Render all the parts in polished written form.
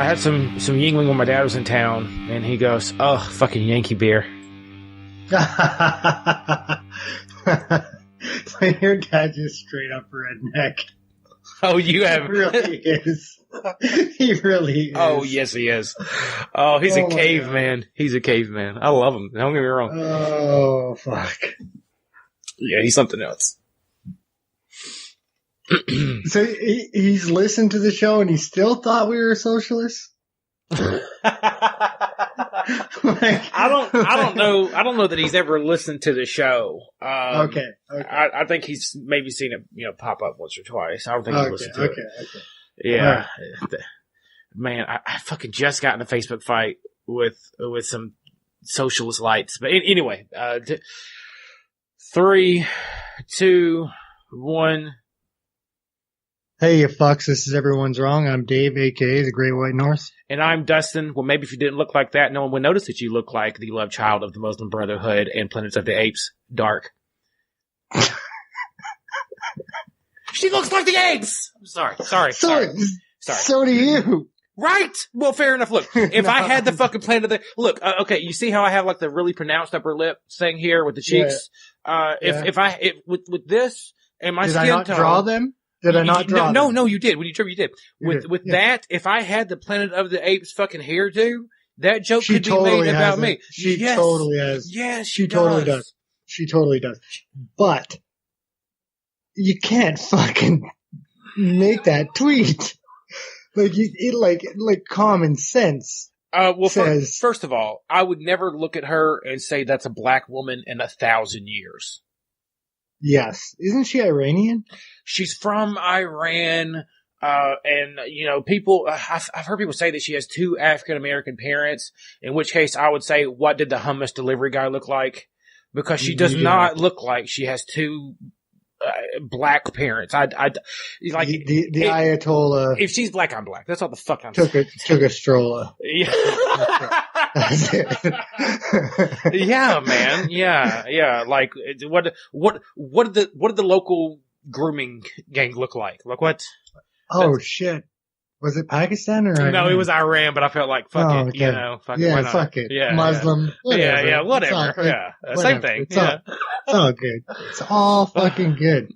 I had some Yingling when my dad was in town, and he goes, "Oh, fucking Yankee beer." So your dad just straight up redneck. Oh, you have. He really is. He really is. Oh, yes, he is. Oh, he's a caveman. He's a caveman. I love him. Don't get me wrong. Oh, fuck. Yeah, he's something else. So he's listened to the show and he still thought we were socialists? I don't know that he's ever listened to the show. Okay. I think he's maybe seen it, pop up once or twice. I don't think he's listened to it. Okay. Yeah. Right. Man, I fucking just got in a Facebook fight with some socialist lights. But anyway, 3, 2, 1. Hey, you fucks, this is Everyone's Wrong. I'm Dave, a.k.a. the Great White North. And I'm Dustin. Well, maybe if you didn't look like that, no one would notice that you look like the love child of the Muslim Brotherhood and Planets of the Apes, Dark. She looks like the apes! Sorry. So do you. Right! Well, fair enough. Look, if I had the fucking Planet of the... Look, okay, you see how I have like the really pronounced upper lip thing here with the cheeks? Yeah. With this and my skin tone... Did I not draw them? Did I not draw them? No, you did. When you drew, you did. With that, if I had the Planet of the Apes fucking hairdo, that joke could be made about me. She totally has. Yes, she totally does. She totally does. But you can't fucking make that tweet. Like common sense. Says, first of all, I would never look at her and say that's a black woman in 1,000 years. Yes. Isn't she Iranian? She's from Iran. And people, I've heard people say that she has 2 African-American parents, in which case I would say, what did the hummus delivery guy look like? Because she does not look like she has 2 black parents. The Ayatollah. If she's black, I'm black. Are the fuck I'm saying. Took a stroller. Yeah. That's it. Yeah, man. Yeah. Like, what did the local grooming gang look like? Like what? Oh shit. Was it Pakistan or Iran? No, it was Iran, but I felt like fuck it, okay. Fuck it. Yeah, Muslim. Yeah. Whatever. Same thing. It's all good. It's all fucking good.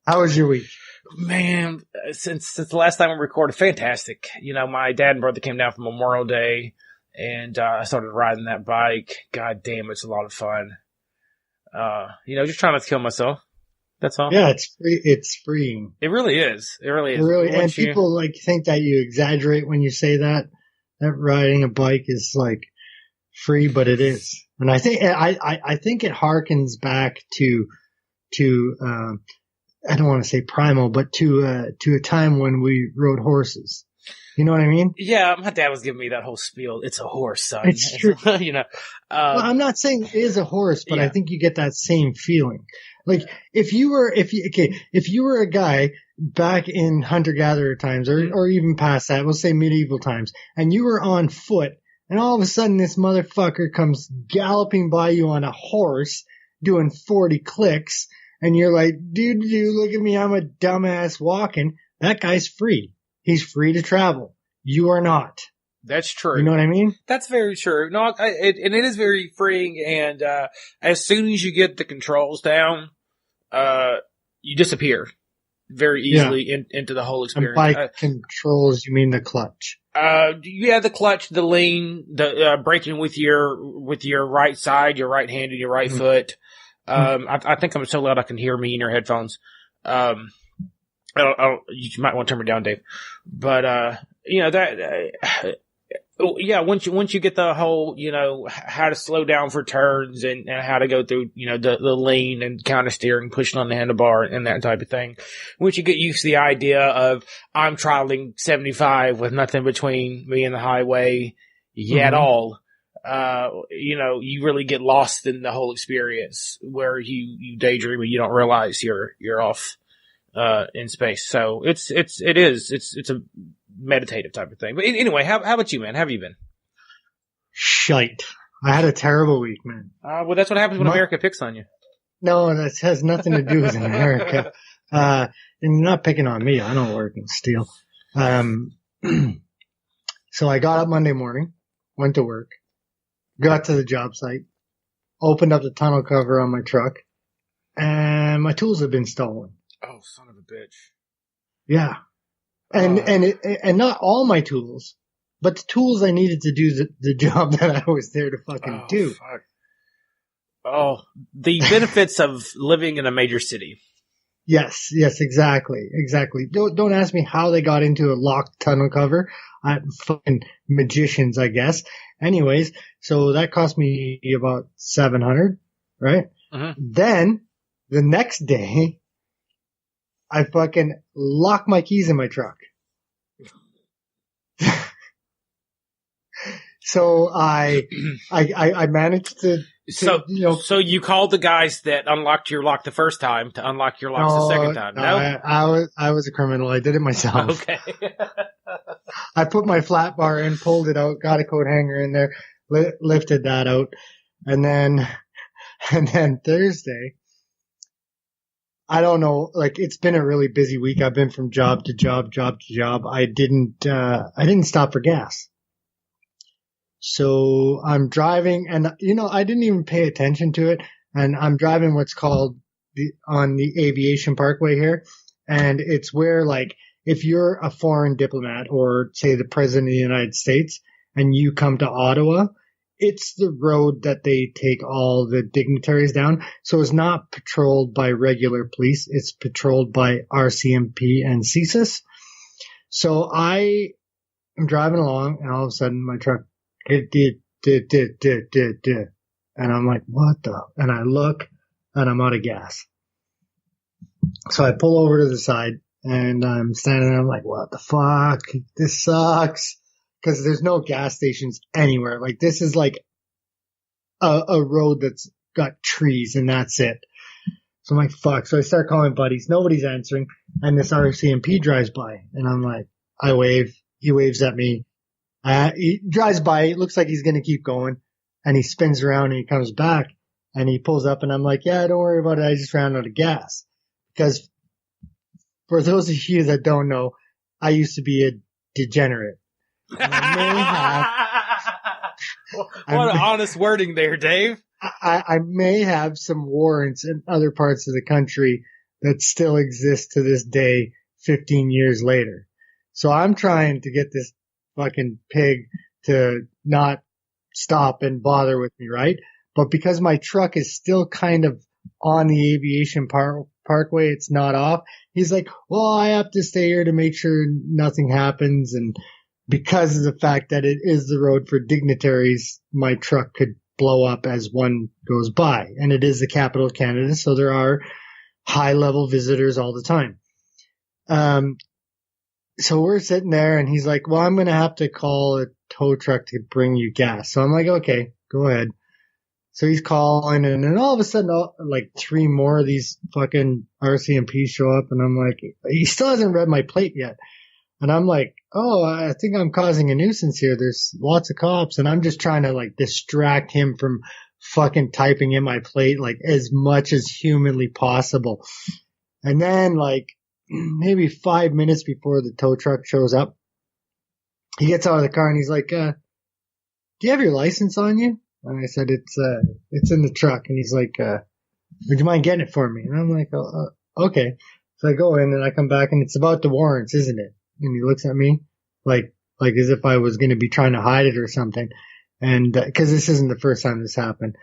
How was your week? Man, since the last time we recorded, fantastic. My dad and brother came down for Memorial Day, and I started riding that bike. God damn, it's a lot of fun. Just trying not to kill myself. That's all. Yeah, it's free. It's freeing. It really is. And people think that you exaggerate when you say that riding a bike is like free, but it is. And I think it harkens back to I don't want to say primal, but to a time when we rode horses. You know what I mean? Yeah, my dad was giving me that whole spiel. It's a horse, son. It's true. Well, I'm not saying it is a horse, but I think you get that same feeling. Like if you were a guy back in hunter-gatherer times or even past that, we'll say medieval times, and you were on foot, and all of a sudden this motherfucker comes galloping by you on a horse doing 40 clicks, and you're like, dude, look at me, I'm a dumbass walking. That guy's free. He's free to travel. You are not. That's true. You know what I mean? That's very true. No, it is very freeing. And as soon as you get the controls down, you disappear very easily into the whole experience. And by controls, you mean the clutch? The clutch, the lean, the braking with your right side, your right hand, and your right foot. I think I'm so loud I can hear me in your headphones. You might want to turn me down, Dave. But once you get the whole, how to slow down for turns and how to go through, the lean and counter steering, pushing on the handlebar and that type of thing. Once you get used to the idea of I'm traveling 75 with nothing between me and the highway at all, you really get lost in the whole experience where you daydream and you don't realize you're off in space. So it's a meditative type of thing. But anyway, how about you, man? How have you been? Shite. I had a terrible week, man. Well, that's what happens when America picks on you. No, that has nothing to do with America. And you're not picking on me. I don't work in steel. So I got up Monday morning, went to work, got to the job site, opened up the tonneau cover on my truck, and my tools had been stolen. Oh, son of a bitch. Yeah. And not all my tools, but the tools I needed to do the job that I was there to fucking do. Fuck. Oh, the benefits of living in a major city. Yes, exactly. Don't ask me how they got into a locked tonneau cover. Fucking magicians, I guess. Anyways, so that cost me about $700, right? Then the next day, I fucking locked my keys in my truck. So I managed to So you called the guys that unlocked your lock the first time to unlock your locks the second time? No, I was a criminal. I did it myself. Okay. I put my flat bar in, pulled it out, got a coat hanger in there, lifted that out, and then Thursday, I don't know, like it's been a really busy week. I've been from job to job. I didn't stop for gas. So I'm driving and, I didn't even pay attention to it. And I'm driving what's called on the Aviation Parkway here. And it's where, like, if you're a foreign diplomat or say the president of the United States and you come to Ottawa, it's the road that they take all the dignitaries down. So it's not patrolled by regular police. It's patrolled by RCMP and CSIS. So I am driving along and all of a sudden my truck, it did. And I'm like, what the? And I look and I'm out of gas. So I pull over to the side and I'm standing there. I'm like, what the fuck? This sucks. Cause there's no gas stations anywhere. Like this is like a road that's got trees and that's it. So I'm like, fuck. So I start calling buddies. Nobody's answering. And this RCMP drives by and I'm like, I wave. He waves at me. He drives by. It looks like he's going to keep going and he spins around and he comes back and he pulls up and I'm like, yeah, don't worry about it. I just ran out of gas. Because for those of you that don't know, I used to be a degenerate. What honest wording there, Dave. I may have some warrants in other parts of the country that still exist to this day, 15 years later. So I'm trying to get this fucking pig to not stop and bother with me, right? But because my truck is still kind of on the Aviation Parkway, it's not off. He's like, well, I have to stay here to make sure nothing happens. And because of the fact that it is the road for dignitaries, my truck could blow up as one goes by. And it is the capital of Canada, so there are high-level visitors all the time. So we're sitting there, and he's like, well, I'm going to have to call a tow truck to bring you gas. So I'm like, okay, go ahead. So he's calling, and then all of a sudden, like 3 more of these fucking RCMPs show up, and I'm like, he still hasn't read my plate yet. And I'm like, oh, I think I'm causing a nuisance here. There's lots of cops, and I'm just trying to like distract him from fucking typing in my plate like as much as humanly possible. And then like maybe 5 minutes before the tow truck shows up, he gets out of the car and he's like, do you have your license on you? And I said, it's in the truck. And he's like, would you mind getting it for me? And I'm like, okay. So I go in and I come back and it's about the warrants, isn't it? And he looks at me like as if I was going to be trying to hide it or something. And, cause this isn't the first time this happened.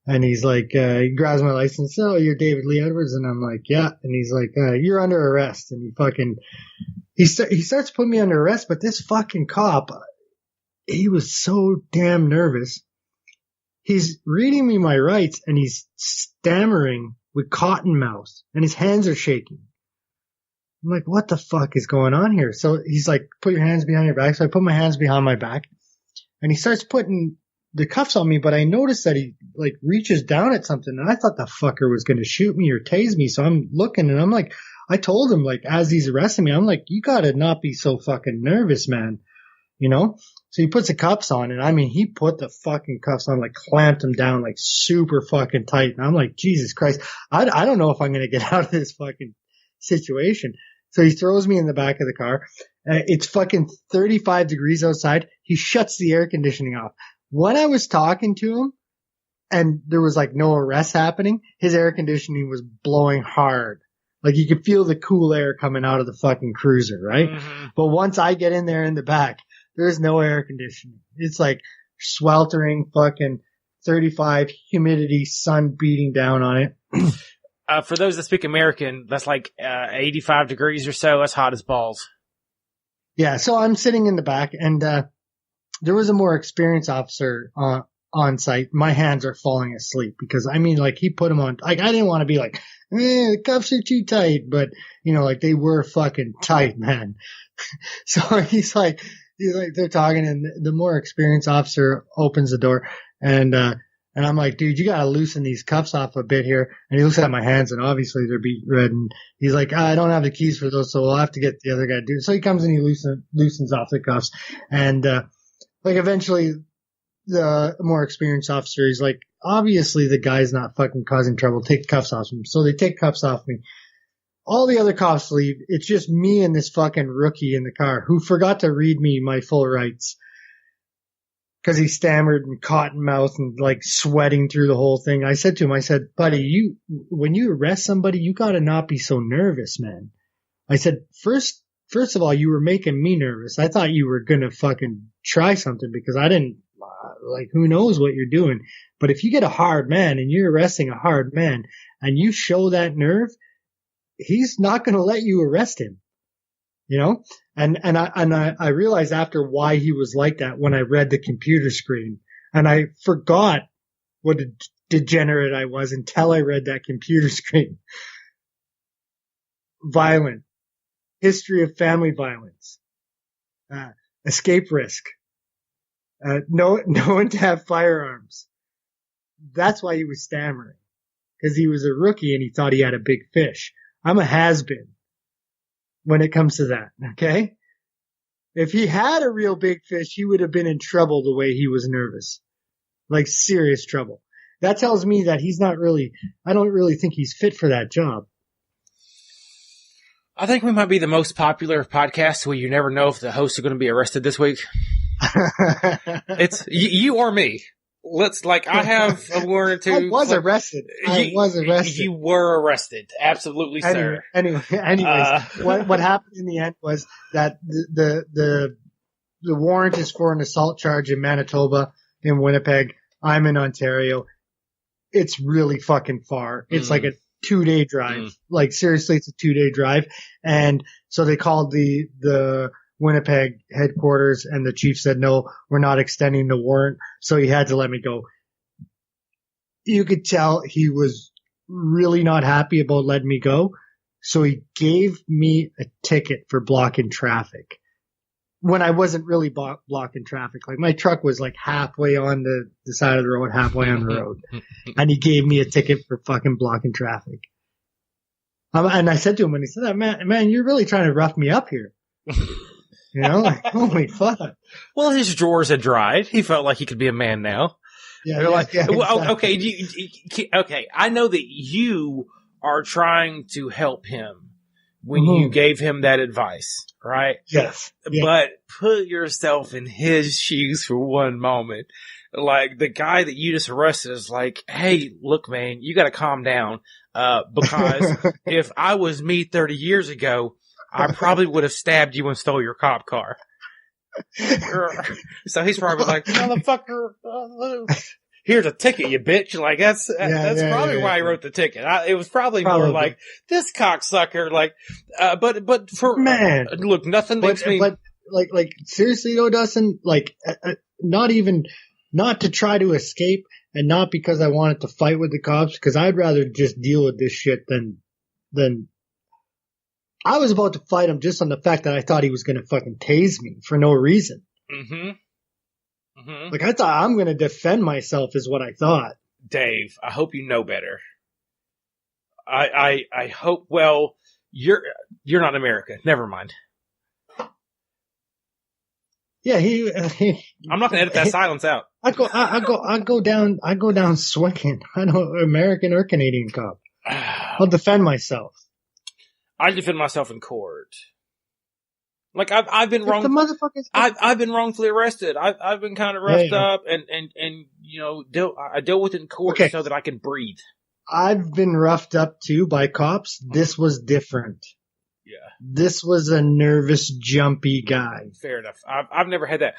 And he's like, he grabs my license. Oh, you're David Lee Edwards. And I'm like, yeah. And he's like, you're under arrest. And he starts putting me under arrest. But this fucking cop, he was so damn nervous. He's reading me my rights and he's stammering with cotton mouth and his hands are shaking. I'm like, what the fuck is going on here? So he's like, put your hands behind your back. So I put my hands behind my back and he starts putting the cuffs on me, but I noticed that he like reaches down at something and I thought the fucker was going to shoot me or tase me. So I'm looking and I'm like, I told him like, as he's arresting me, I'm like, you gotta not be so fucking nervous, man. You know? So he puts the cuffs on and I mean, he put the fucking cuffs on, like clamped them down like super fucking tight. And I'm like, Jesus Christ, I don't know if I'm going to get out of this fucking situation. So he throws me in the back of the car. It's fucking 35 degrees outside. He shuts the air conditioning off. When I was talking to him and there was like no arrest happening, his air conditioning was blowing hard. Like you could feel the cool air coming out of the fucking cruiser, right? Mm-hmm. But once I get in there in the back, there's no air conditioning. It's like sweltering fucking 35, humidity, sun beating down on it. For those that speak American, that's like 85 degrees or so. That's hot as balls. Yeah, so I'm sitting in the back, and there was a more experienced officer on site. My hands are falling asleep because, I mean, like, he put them on. Like, I didn't want to be like, the cuffs are too tight, but, you know, like, they were fucking tight, man. So he's like, they're talking, and the more experienced officer opens the door, and I'm like, dude, you gotta loosen these cuffs off a bit here. And he looks at my hands, and obviously they're beat red, and he's like, I don't have the keys for those, so we'll have to get the other guy to do it. So he comes and he loosens off the cuffs, and like, eventually the more experienced officer, he's like, obviously the guy's not fucking causing trouble. Take cuffs off him. So they take cuffs off me. All the other cops leave. It's just me and this fucking rookie in the car who forgot to read me my full rights. Cause he stammered and cotton mouth and like sweating through the whole thing. I said to him, I said, buddy, when you arrest somebody, you gotta not be so nervous, man. I said, first of all, you were making me nervous. I thought you were gonna fucking try something because I didn't, like, who knows what you're doing. But if you get a hard man and you're arresting a hard man and you show that nerve, he's not going to let you arrest him, you know? And I realized after why he was like that when I read the computer screen, and I forgot what a degenerate I was until I read that computer screen. Violent. History of family violence. Escape risk. Known to have firearms. That's why he was stammering. Because he was a rookie and he thought he had a big fish. I'm a has-been when it comes to that, okay? If he had a real big fish, he would have been in trouble the way he was nervous. Like, serious trouble. That tells me that he's not really, I don't really think he's fit for that job. I think we might be the most popular podcast where you never know if the hosts are going to be arrested this week. It's you or me. I have a warrant to. I was arrested. You were arrested. Absolutely, sir. Anyways, what happened in the end was that the warrant is for an assault charge in Manitoba, in Winnipeg. I'm in Ontario. It's really fucking far. It's like a 2-day drive. Like, seriously, it's a 2-day drive. And so they called the Winnipeg headquarters, and the chief said, no, we're not extending the warrant. So he had to let me go. You could tell he was really not happy about letting me go. So he gave me a ticket for blocking traffic when I wasn't really blocking traffic. Like, my truck was like halfway on the side of the road, halfway on the road. And he gave me a ticket for fucking blocking traffic. And I said to him when he said that, man, you're really trying to rough me up here. You know, like, holy fuck. Well, his drawers had dried. He felt like he could be a man now. Yeah. Well, Exactly. Okay. I know that you are trying to help him when you gave him that advice, right? Yes. Yeah. But put yourself in his shoes for one moment. Like, the guy that you just arrested is like, hey, look, man, you got to calm down. Because if I was me 30 years ago, I probably would have stabbed you and stole your cop car. So he's probably like, motherfucker, here's a ticket, you bitch. Like, that's probably why he wrote the ticket. It was probably more like, this cocksucker, like, but for, man, look, nothing makes me. But, like, seriously though, Dustin, like, not to try to escape, and not because I wanted to fight with the cops, because I'd rather just deal with this shit than I was about to fight him just on the fact that I thought he was going to fucking tase me for no reason. Like, I thought I'm going to defend myself is what I thought. Dave, I hope you know better. I hope, well, you're not in America. Never mind. Yeah, I'm not going to edit that silence out. I go down swinging. I know, American or Canadian cop. I'll defend myself. I defend myself in court. Like I've been wrong. I've been wrongfully arrested. I've been kind of roughed up, and I deal with it in court so that I can breathe. I've been roughed up too by cops. This was different. Yeah. This was a nervous, jumpy guy. Fair enough. I've never had that.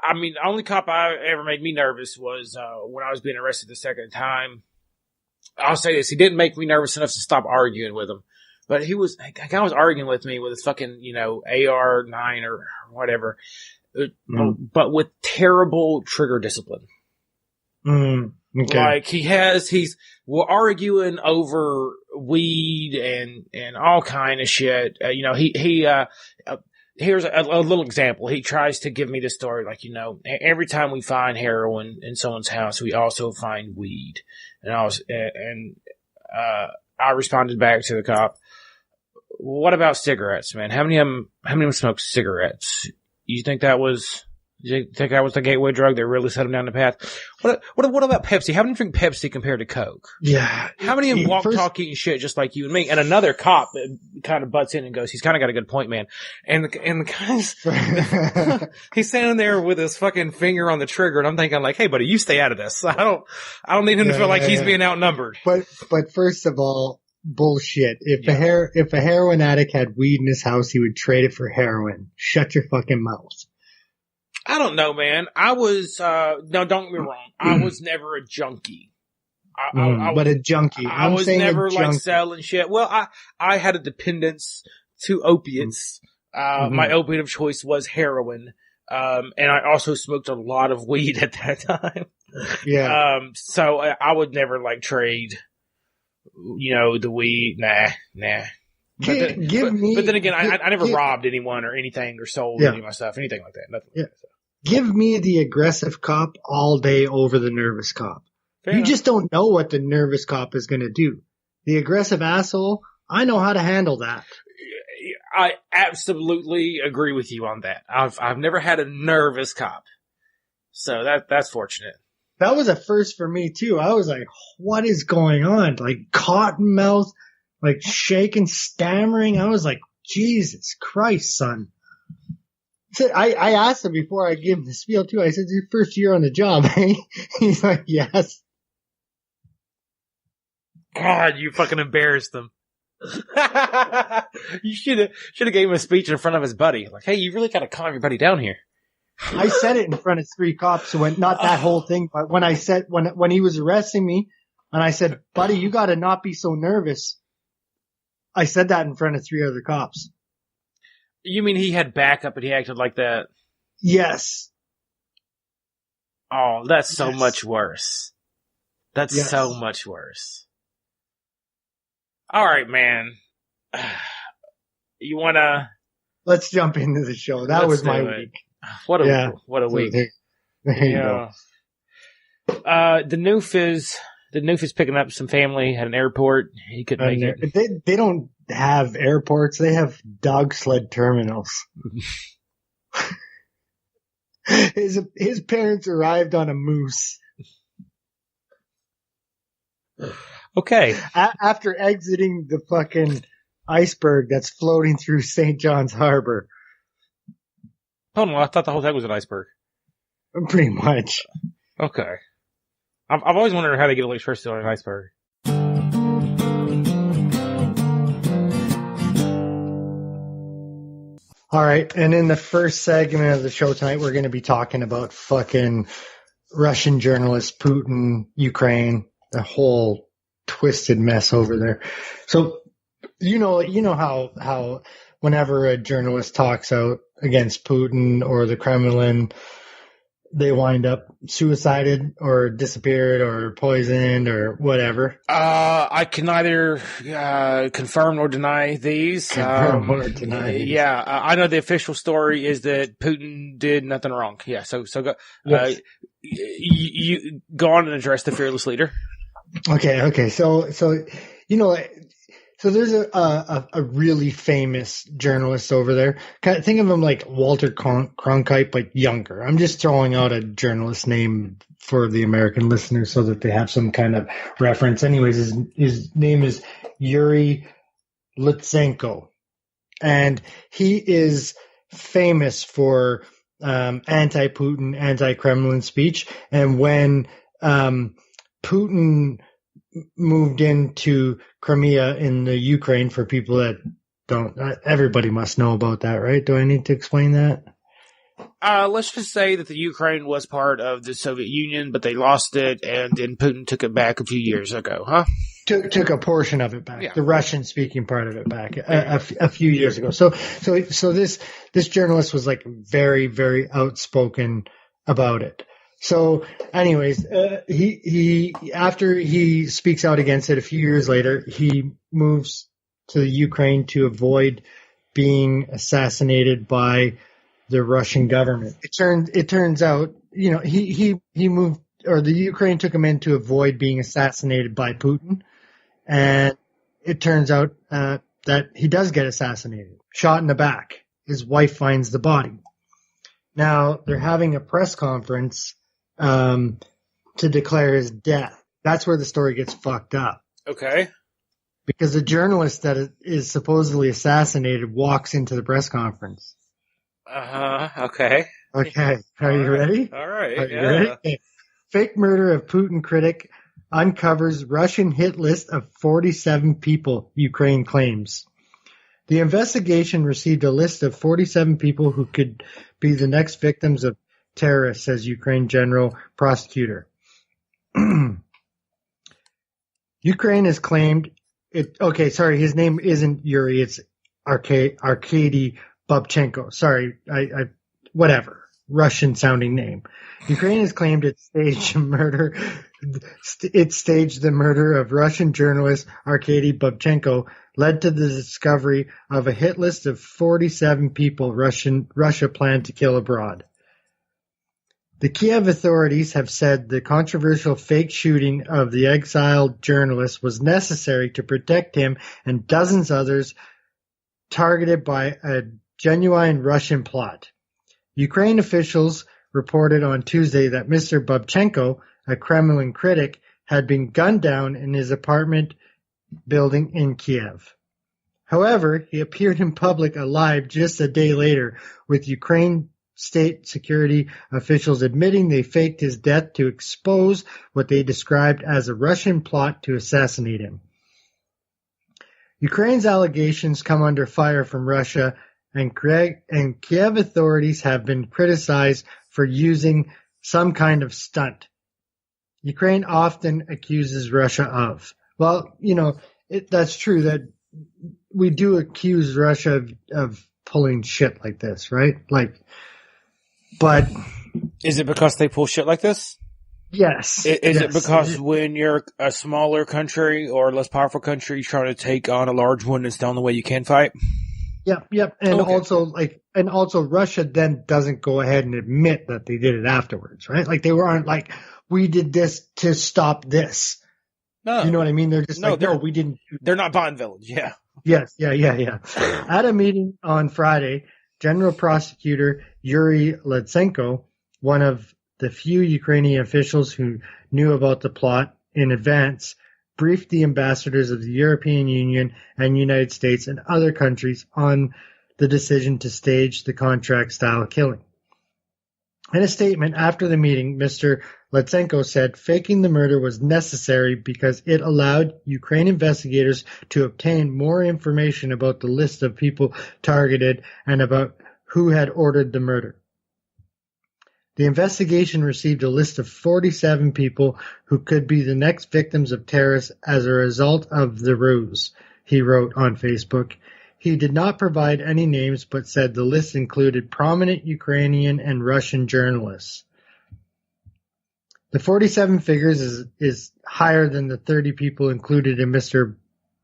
I mean, the only cop I ever made me nervous was when I was being arrested the second time. I'll say this: he didn't make me nervous enough to stop arguing with him. But he was arguing with me with his fucking, AR-9 or whatever, but with terrible trigger discipline. Okay. Like we're arguing over weed and all kind of shit. Here's a little example. He tries to give me this story, like, every time we find heroin in someone's house, we also find weed. And I responded back to the cop, what about cigarettes, man? How many of them smoke cigarettes? You think that was the gateway drug that really set them down the path? What about Pepsi? How many drink Pepsi compared to Coke? Yeah. How many of them walk, talk, eating shit just like you and me? And another cop kind of butts in and goes, he's kind of got a good point, man. And the guy's, he's standing there with his fucking finger on the trigger, and I'm thinking like, hey buddy, you stay out of this. I don't need him to feel like he's being outnumbered. But first of all, bullshit. If a heroin addict had weed in his house, he would trade it for heroin. Shut your fucking mouth. I don't know, man. I was, no, don't get me wrong. I was never a junkie. But a junkie. I was never like selling shit. Well, I had a dependence to opiates. My opiate of choice was heroin. And I also smoked a lot of weed at that time. Yeah. So I would never like trade, the weed. Nah. But then again, I never robbed anyone or anything or sold any of my stuff, anything like that. Nothing like that. Give me the aggressive cop all day over the nervous cop. Fair enough. Just don't know what the nervous cop is going to do. The aggressive asshole, I know how to handle that. I absolutely agree with you on that. I've never had a nervous cop. So that's fortunate. That was a first for me too. I was like, what is going on? Like cotton mouth, like shaking, stammering. I was like, Jesus Christ, son. So I asked him before I gave him the spiel too. I said, "It's your first year on the job, eh?" He's like, "Yes." God, you fucking embarrassed him. You should have gave him a speech in front of his buddy. Like, hey, you really got to calm your buddy down here. I said it in front of 3 cops. So not that whole thing, but when I said when he was arresting me, and I said, "Buddy, you got to not be so nervous." I said that in front of 3 other cops. You mean he had backup and he acted like that? Yes. Oh, that's so much worse. That's so much worse. All right, man. You wanna? Let's jump into the show. That was my week. What a week. There you go. The Noof is picking up some family at an airport. He couldn't make it. They don't have airports. They have dog sled terminals. His parents arrived on a moose. Okay. After exiting the fucking iceberg that's floating through St. John's Harbor. Hold on, I thought the whole thing was an iceberg. Pretty much. Okay. I've always wondered how they get electricity on an iceberg. All right, and in the first segment of the show tonight, we're going to be talking about fucking Russian journalist, Putin, Ukraine, the whole twisted mess over there. So, you know how whenever a journalist talks out against Putin or the Kremlin, they wind up suicided or disappeared or poisoned or whatever. I can neither confirm nor deny these. Confirm or deny these. Yeah, I know the official story is that Putin did nothing wrong. Yeah, so go. Yes. You go on and address the fearless leader. Okay. So So there's a really famous journalist over there. Think of him like Walter Cronkite, but younger. I'm just throwing out a journalist name for the American listeners so that they have some kind of reference. Anyways, his name is Yuri Lutsenko. And he is famous for anti-Putin, anti-Kremlin speech. And when Putin moved into Crimea in the Ukraine, for people that don't, everybody must know about that, right? Do I need to explain that? Let's just say that the Ukraine was part of the Soviet Union, but they lost it, and then Putin took it back a few years ago, huh? Took a portion of it back, yeah. The Russian-speaking part of it back a few years ago. So this journalist was like very, very outspoken about it. So, anyways, he after he speaks out against it a few years later, he moves to the Ukraine to avoid being assassinated by the Russian government. It turns out, you know, he moved, or the Ukraine took him in to avoid being assassinated by Putin, and it turns out that he does get assassinated, shot in the back. His wife finds the body. Now they're having a press conference to declare his death. That's where the story gets fucked up. Okay. Because the journalist that is supposedly assassinated walks into the press conference. Okay. Okay. Are you ready? All right. Are you ready? Okay. Fake murder of Putin critic uncovers Russian hit list of 47 people, Ukraine claims. The investigation received a list of 47 people who could be the next victims of terrorists, says Ukraine general prosecutor. Ukraine has claimed it. Okay, sorry, his name isn't Yuri. It's Arkady Babchenko. Sorry, I whatever. Russian sounding name. Ukraine has claimed it staged the murder of Russian journalist Arkady Babchenko, led to the discovery of a hit list of 47 people Russia planned to kill abroad. The Kiev authorities have said the controversial fake shooting of the exiled journalist was necessary to protect him and dozens others targeted by a genuine Russian plot. Ukraine officials reported on Tuesday that Mr. Babchenko, a Kremlin critic, had been gunned down in his apartment building in Kiev. However, he appeared in public alive just a day later, with Ukraine state security officials admitting they faked his death to expose what they described as a Russian plot to assassinate him. Ukraine's allegations come under fire from Russia, and Kiev authorities have been criticized for using some kind of stunt Ukraine often accuses Russia of. Well, you know, that's true that we do accuse Russia of pulling shit like this, right? But is it because they pull shit like this? Yes. Is it because when you're a smaller country or a less powerful country, you're trying to take on a large one, it's the only way you can fight? Yep. And also Russia then doesn't go ahead and admit that they did it afterwards, right? Like they aren't like, we did this to stop this. No. You know what I mean? They're just no, we didn't. They're not Bond villains, yeah. Yes, yeah. At a meeting on Friday, General Prosecutor Yuri Lutsenko, one of the few Ukrainian officials who knew about the plot in advance, briefed the ambassadors of the European Union and United States and other countries on the decision to stage the contract-style killing. In a statement after the meeting, Mr. Lutsenko said faking the murder was necessary because it allowed Ukraine investigators to obtain more information about the list of people targeted and about who had ordered the murder. The investigation received a list of 47 people who could be the next victims of terrorists as a result of the ruse, he wrote on Facebook. He did not provide any names, but said the list included prominent Ukrainian and Russian journalists. The 47 figures is higher than the 30 people included in Mr.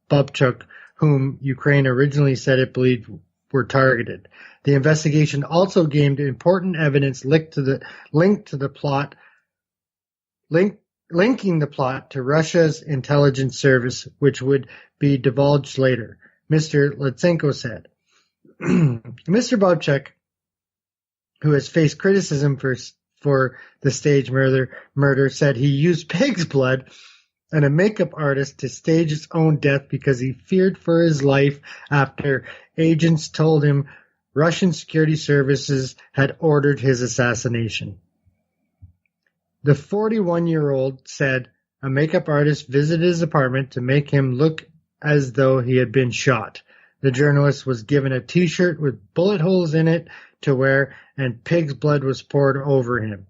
Babchuk, whom Ukraine originally said it believed were targeted. The investigation also gained important evidence linking the plot to Russia's intelligence service, which would be divulged later, Mr. Lutsenko said. Mr. Babchuk, who has faced criticism for the staged murder, said he used pig's blood and a makeup artist to stage his own death because he feared for his life after agents told him Russian security services had ordered his assassination. The 41-year-old said a makeup artist visited his apartment to make him look as though he had been shot. The journalist was given a t-shirt with bullet holes in it to wear, and pig's blood was poured over him.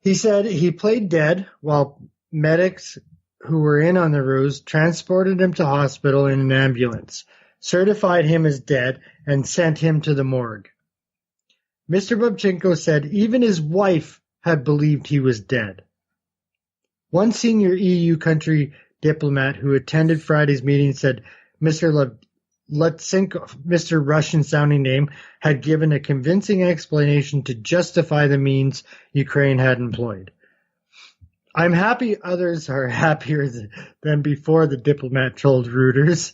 He said he played dead while medics who were in on the ruse transported him to hospital in an ambulance, certified him as dead, and sent him to the morgue. Mr. Babchenko said even his wife had believed he was dead. One senior EU country diplomat who attended Friday's meeting said Mr. Lutsenko, Mr. Russian-sounding name, had given a convincing explanation to justify the means Ukraine had employed. I'm happy others are happier than before, the diplomat told Reuters.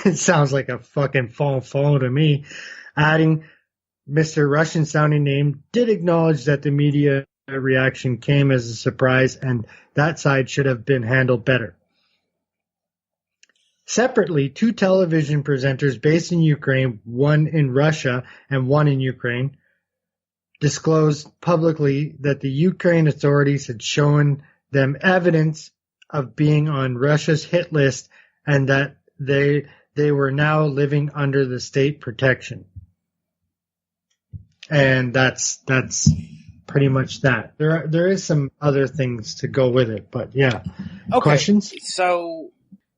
It sounds like a fucking phone to me. Adding, Mr. Russian-sounding name did acknowledge that the media reaction came as a surprise and that side should have been handled better. Separately, two television presenters based in Ukraine, one in Russia and one in Ukraine, disclosed publicly that the Ukraine authorities had shown them evidence of being on Russia's hit list and that they were now living under the state protection. And that's pretty much that. There is some other things to go with it, but yeah. Okay. Questions?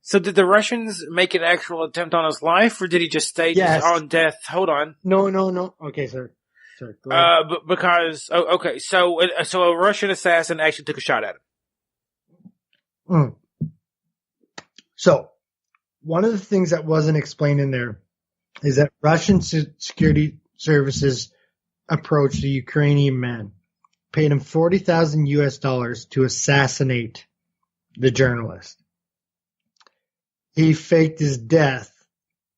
So did the Russians make an actual attempt on his life, or did he just stage his own death? Hold on. No. Okay, sir. Go ahead. So a Russian assassin actually took a shot at him. So, one of the things that wasn't explained in there is that Russian security services approached a Ukrainian man, paid him $40,000 to assassinate the journalist. He faked his death,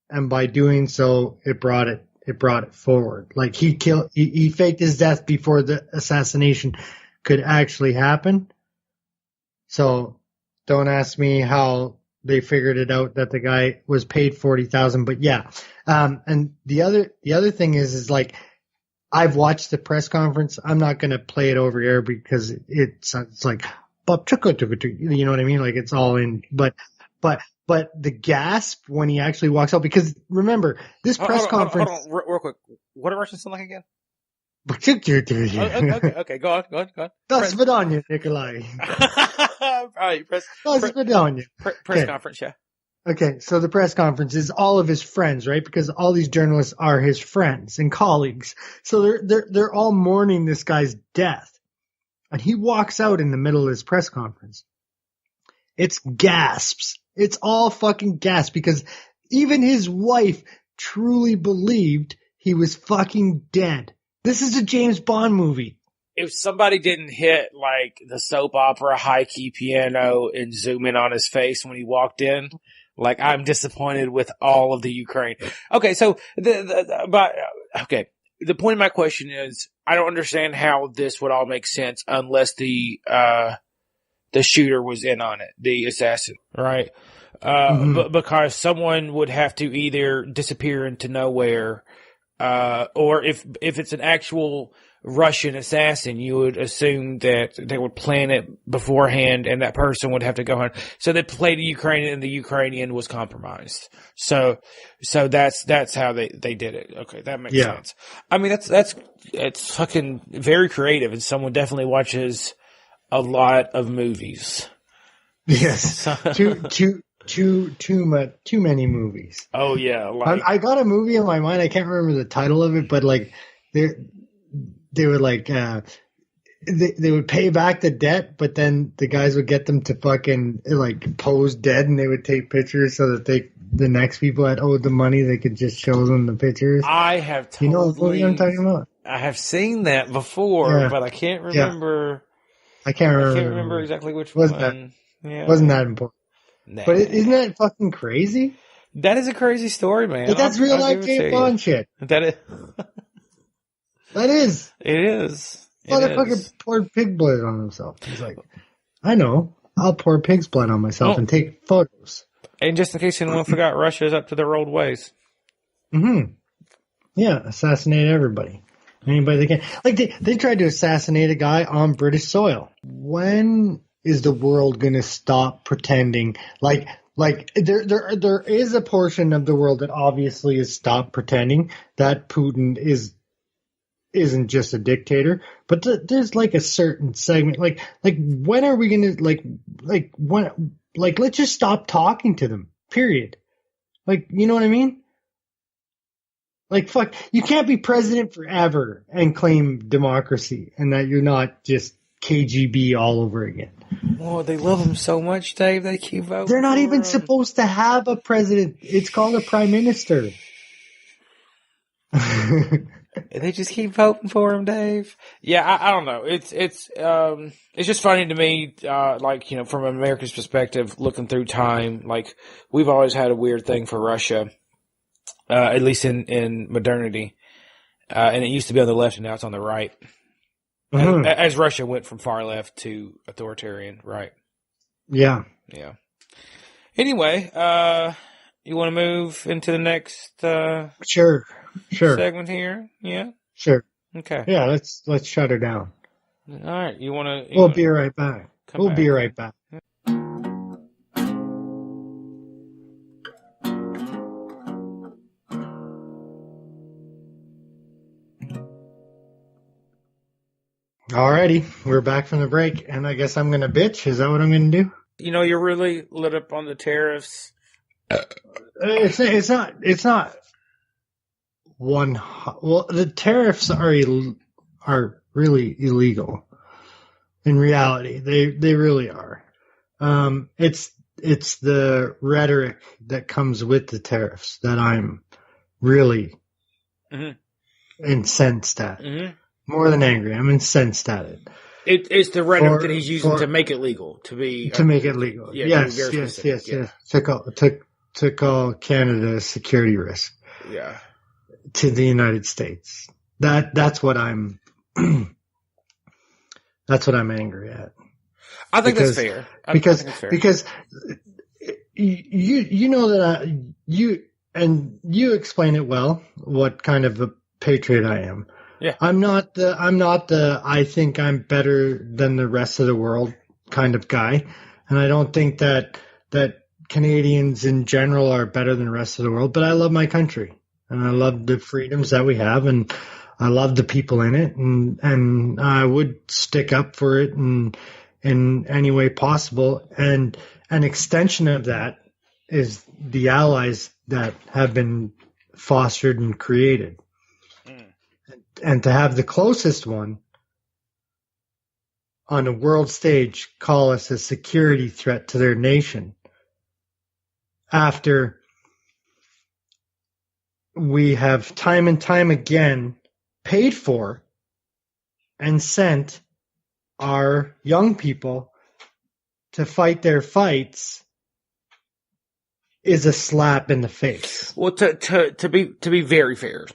and by doing so, it brought it forward. Like he faked his death before the assassination could actually happen. So don't ask me how they figured it out that the guy was paid $40,000, but yeah. And the other thing is like, I've watched the press conference. I'm not going to play it over here because it's like, you know what I mean? Like it's all in, but the gasp when he actually walks out, because remember, this press conference. Hold on, real quick. What do Russians sound like again? Okay, go on. Das Vidanya, Nikolai. All right, press conference, yeah. Okay, so the press conference is all of his friends, right? Because all these journalists are his friends and colleagues. So they're all mourning this guy's death. And he walks out in the middle of his press conference. It's gasps. It's all fucking gasps because even his wife truly believed he was fucking dead. This is a James Bond movie. If somebody didn't hit like the soap opera high key piano and zoom in on his face when he walked in, like I'm disappointed with all of the Ukraine. Okay, so the point of my question is I don't understand how this would all make sense unless the shooter was in on it, the assassin, right? Because someone would have to either disappear into nowhere, or if it's an actual Russian assassin, you would assume that they would plan it beforehand and that person would have to go home. So they played the Ukrainian and the Ukrainian was compromised. So that's how they did it. Okay. That makes sense. I mean, it's fucking very creative, and someone definitely watches a lot of movies. Yes. Too many movies. Oh yeah. I got a movie in my mind. I can't remember the title of it, but like they would like, they would pay back the debt, but then the guys would get them to fucking like pose dead, and they would take pictures so that the next people that owed the money, they could just show them the pictures. I have totally, you know what movie I'm talking about? I have seen that before, but I can't remember. I can't remember exactly which one. Wasn't that important? Nah. But isn't that fucking crazy? That is a crazy story, man. But that's real life James Bond shit. That is. That is. It is. Motherfucker poured pig blood on himself. He's like, I know. I'll pour pig's blood on myself and take photos. And just in case anyone forgot, Russia is up to their old ways. Mm-hmm. Yeah, assassinate everybody. Anybody they can. Like, they tried to assassinate a guy on British soil. When is the world going to stop pretending? Like there is a portion of the world that obviously has stopped pretending that Putin isn't just a dictator, but there's like a certain segment, like when are we gonna let's just stop talking to them, period. Like, you know what I mean? Like, fuck, you can't be president forever and claim democracy and that you're not just KGB all over again. Oh, they love him so much, Dave, they keep voting. They're not even supposed to have a president. It's called a prime minister. They just keep voting for him, Dave. Yeah, I don't know. It's just funny to me, like, you know, from America's perspective, looking through time, like, we've always had a weird thing for Russia, at least in modernity. And it used to be on the left and now it's on the right. Mm-hmm. As Russia went from far left to authoritarian, right? Yeah. Yeah. Anyway, you want to move into the next, Sure. segment here? Yeah? Sure. Okay. Yeah, let's shut her down. All right. We'll be right back. Be right back. Alrighty, we're back from the break, and I guess I'm going to bitch. Is that what I'm going to do? You know, you're really lit up on the tariffs. It's not one. Well, the tariffs are really illegal. In reality, they really are. It's the rhetoric that comes with the tariffs that I'm really incensed at. Mm-hmm. More than angry, I'm incensed at it. It's the rhetoric that he's using to make it legal. To make it legal. Yeah, yes. To call Canada a security risk. Yeah. To the United States. That's what I'm angry at. I think that's fair. Because you know that you explain it well, what kind of a patriot I am. Yeah. I'm not the I think I'm better than the rest of the world kind of guy. And I don't think that Canadians in general are better than the rest of the world, but I love my country and I love the freedoms that we have and I love the people in it and I would stick up for it in any way possible. And an extension of that is the allies that have been fostered and created. And to have the closest one on a world stage call us a security threat to their nation after we have time and time again paid for and sent our young people to fight their fights is a slap in the face. Well, to be very fair.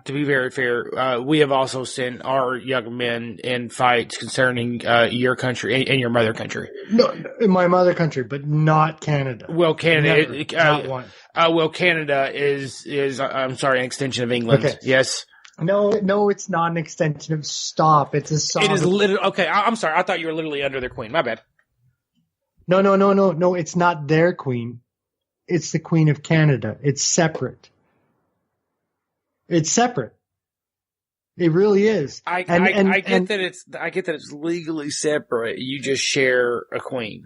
To be very fair, we have also sent our young men in fights concerning your country and your mother country. No, in my mother country, but not Canada. Well, Canada, not one. Well, Canada is I'm sorry, an extension of England. Okay. Yes. No, it's not an extension of. Stop. It's a sovereign. It is literally okay. I'm sorry. I thought you were literally under their queen. My bad. No. It's not their queen. It's the Queen of Canada. It's separate. It's separate. It really is. I get that it's legally separate. You just share a queen.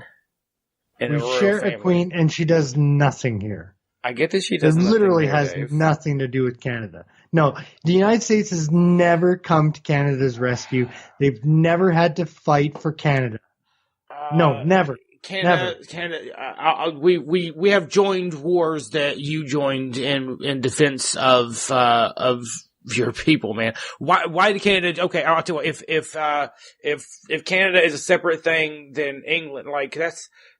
We share a queen, and she does nothing here. I get that she does. It literally has nothing to do with Canada. No, the United States has never come to Canada's rescue. They've never had to fight for Canada. No, never. Canada, we have joined wars that you joined in defense of your people, man. Why did Canada? Okay, I'll tell you what, if Canada is a separate thing than England, like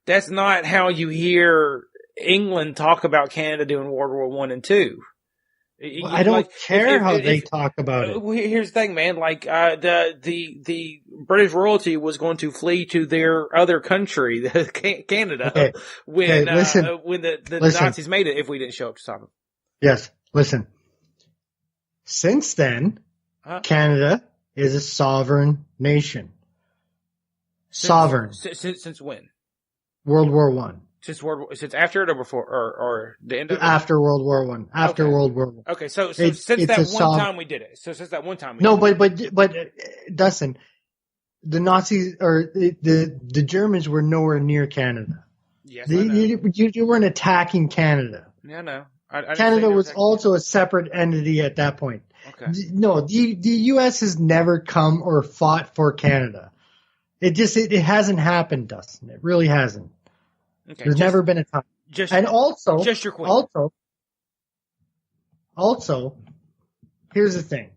that's not how you hear England talk about Canada during World War I and II. I don't care how they talk about it. Here's the thing, man. Like, the British royalty was going to flee to their other country, Canada, when the Nazis made it, if we didn't show up to stop them. Yes. Listen. Since then, Canada is a sovereign nation. Sovereign. Since when? World War One. Since after it or before or the end of it? After World War One. After World War One. Okay, so since that one time we did it. So since that one time but Dustin, the Nazis or the Germans were nowhere near Canada. Yes, you weren't attacking Canada. Yeah, no. Canada was also a separate entity at that point. Okay. No, the U.S. has never come or fought for Canada. It hasn't happened, Dustin. It really hasn't. Okay, There's never been a time. Just your queen. Also, here's the thing.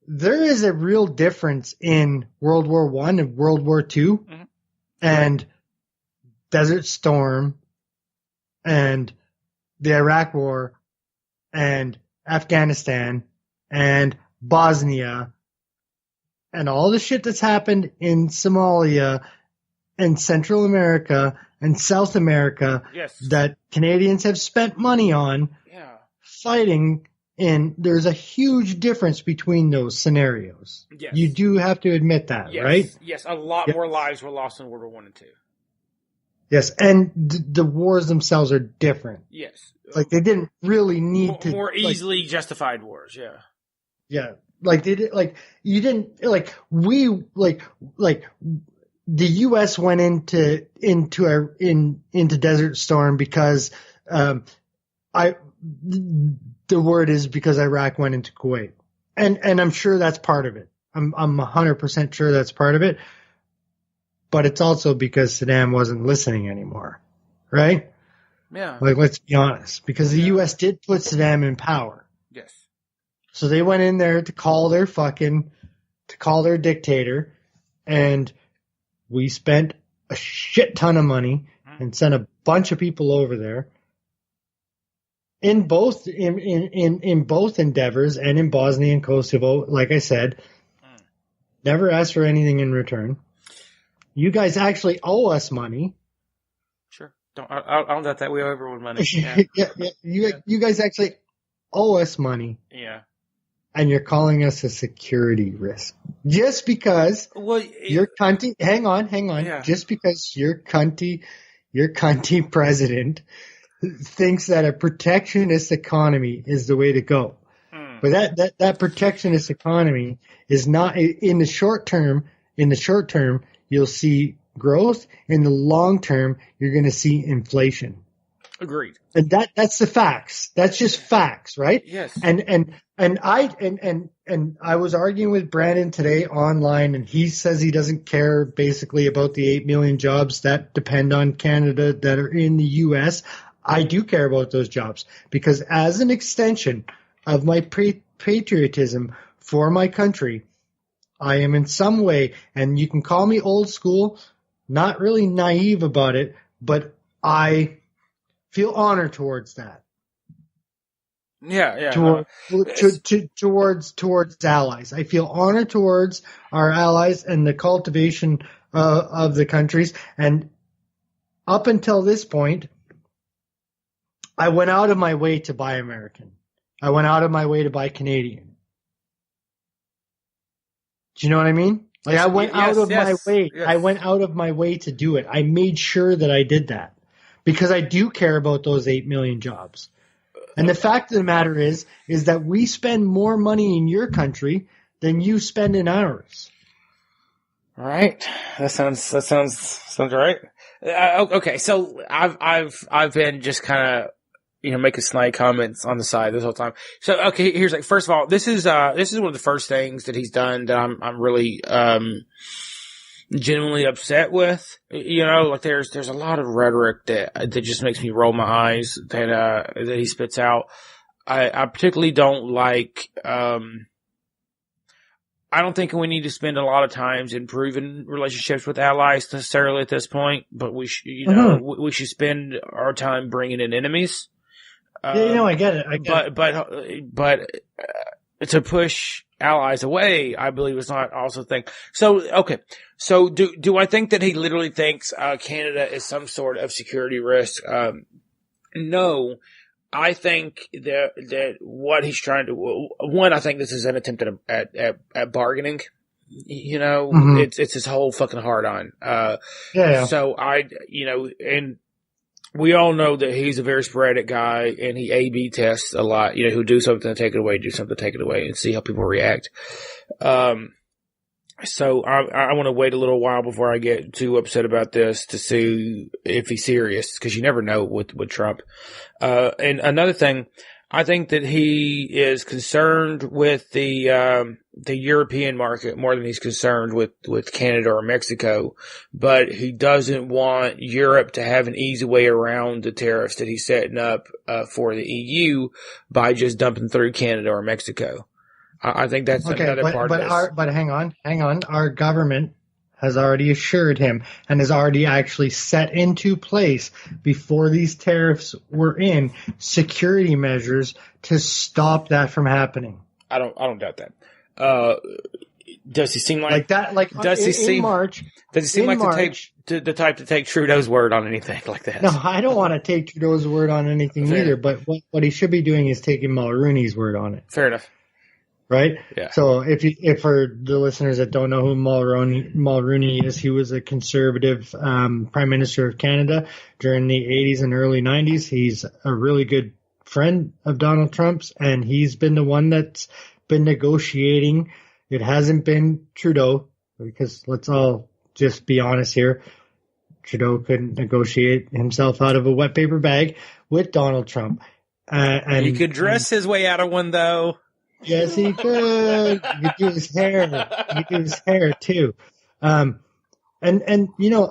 There is a real difference in World War One and World War Two, and Desert Storm, and the Iraq War, and Afghanistan, and Bosnia, and all the shit that's happened in Somalia, and Central America and South America that Canadians have spent money on fighting in. There's a huge difference between those scenarios. Yes. You do have to admit that, right? Yes, a lot more lives were lost in World War One and Two. Yes, and the wars themselves are different. Yes. Like they didn't really need to more easily justified wars, Yeah. Like they did you didn't the U.S. went into Desert Storm because the word is because Iraq went into Kuwait, and I'm sure that's part of it. I'm 100% sure that's part of it, but it's also because Saddam wasn't listening anymore, right? Yeah. Like let's be honest, because the U.S. did put Saddam in power. Yes. So they went in there to call their dictator, and we spent a shit ton of money and sent a bunch of people over there in both endeavors and in Bosnia and Kosovo. Like I said, never asked for anything in return. You guys actually owe us money. Sure. I'll let that. We owe everyone money. Yeah. You guys actually owe us money. Yeah. And you're calling us a security risk just because your cunty. Hang on. Yeah. Just because your cunty president thinks that a protectionist economy is the way to go, but that protectionist economy is not in the short term. In the short term, you'll see growth. In the long term, you're going to see inflation. Agreed. And that's the facts. That's just facts, right? Yes. And I was arguing with Brandon today online, and he says he doesn't care basically about the 8 million jobs that depend on Canada that are in the U.S. I do care about those jobs because as an extension of my patriotism for my country, I am in some way, and you can call me old school, not really naive about it, but I feel honor towards that. Yeah. Towards allies. I feel honor towards our allies and the cultivation of the countries. And up until this point, I went out of my way to buy American. I went out of my way to buy Canadian. Do you know what I mean? Like I went out of my way. Yes. I went out of my way to do it. I made sure that I did that because I do care about those 8 million jobs. And the fact of the matter is that we spend more money in your country than you spend in ours. All right. That sounds right. Okay. So I've been just kind of, making snide comments on the side this whole time. So, okay, here's first of all, this is one of the first things that he's done that I'm really, genuinely upset with. There's a lot of rhetoric that just makes me roll my eyes that he spits out. I particularly don't like, I don't think we need to spend a lot of times improving relationships with allies necessarily at this point, but we should spend our time bringing in enemies. I get it. But to push allies away, I believe is not also a thing. So, okay. So do I think that he literally thinks, Canada is some sort of security risk? No. I think that what he's trying to, one, I think this is an attempt at bargaining. You know, it's his whole fucking hard on. So and we all know that he's a very sporadic guy and he A/B tests a lot. You know, he'll do something, take it away, do something, take it away, and see how people react. So I want to wait a little while before I get too upset about this to see if he's serious, because you never know with Trump. And another thing, I think that he is concerned with the European market more than he's concerned with Canada or Mexico, but he doesn't want Europe to have an easy way around the tariffs that he's setting up, for the EU by just dumping through Canada or Mexico. I think that's another part of this. But hang on. Our government has already assured him and has already actually set into place, before these tariffs were in, security measures to stop that from happening. I don't doubt that. Does he seem like that? Like, does he seem like the type to take Trudeau's word on anything like that? No, I don't want to take Trudeau's word on anything either. But what he should be doing is taking Mulroney's word on it. Fair enough. Right? Yeah. So if for the listeners that don't know who Mulroney is, he was a conservative prime minister of Canada during the 80s and early 90s. He's a really good friend of Donald Trump's, and he's been the one that's been negotiating. It hasn't been Trudeau, because let's all just be honest here. Trudeau couldn't negotiate himself out of a wet paper bag with Donald Trump. And he could dress his way out of one, though. Yes, he could. He could do his hair. He could do his hair too. And you know,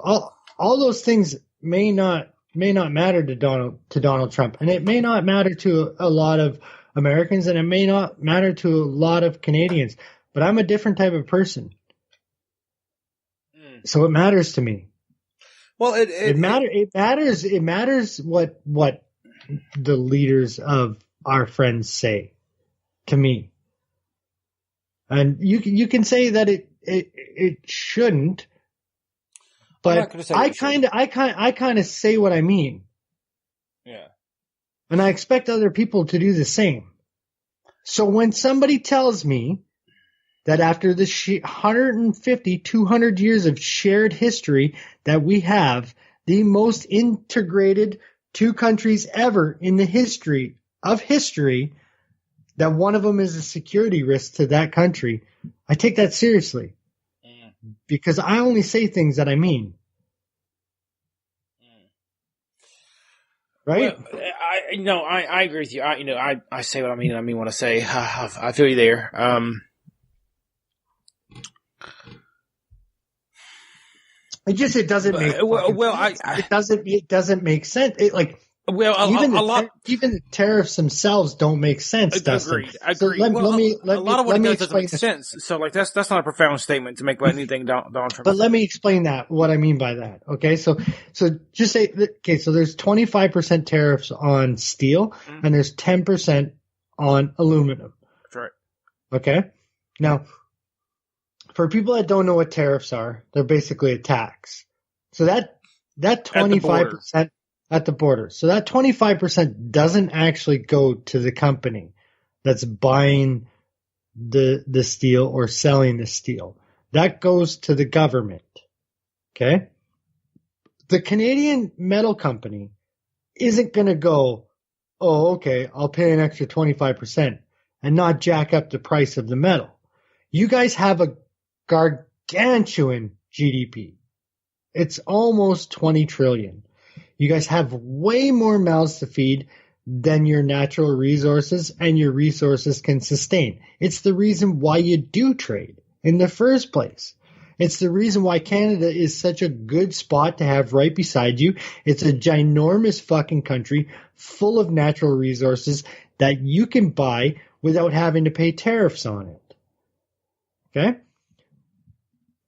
all those things may not matter to Donald Trump, and it may not matter to a lot of Americans, and it may not matter to a lot of Canadians. But I'm a different type of person, so it matters to me. Well, it matters what the leaders of our friends say to me. And you can say that it shouldn't, but I kind of say what I mean. Yeah. And I expect other people to do the same. So when somebody tells me that after the 150, 200 years of shared history that we have, the most integrated two countries ever in the history of history, that one of them is a security risk to that country, I take that seriously. Because I only say things that I mean. Right? Well, I agree with you. I say what I mean, and I mean what I say. I feel you there. It doesn't make it doesn't make sense. Even the tariffs themselves don't make sense. Agreed. So a lot of what it does doesn't make sense. So that's not a profound statement to make about anything Donald Trump. But let me explain what I mean by that. Okay, so just say so there's 25% tariffs on steel, and there's 10% on aluminum. That's right. Okay, now for people that don't know what tariffs are, they're basically a tax. So that 25%. At the border. So that 25% doesn't actually go to the company that's buying the steel or selling the steel. That goes to the government. Okay? The Canadian Metal Company isn't going to go, oh, okay, I'll pay an extra 25% and not jack up the price of the metal. You guys have a gargantuan GDP. It's almost 20 trillion. You guys have way more mouths to feed than your natural resources and your resources can sustain. It's the reason why you do trade in the first place. It's the reason why Canada is such a good spot to have right beside you. It's a ginormous fucking country full of natural resources that you can buy without having to pay tariffs on it. Okay?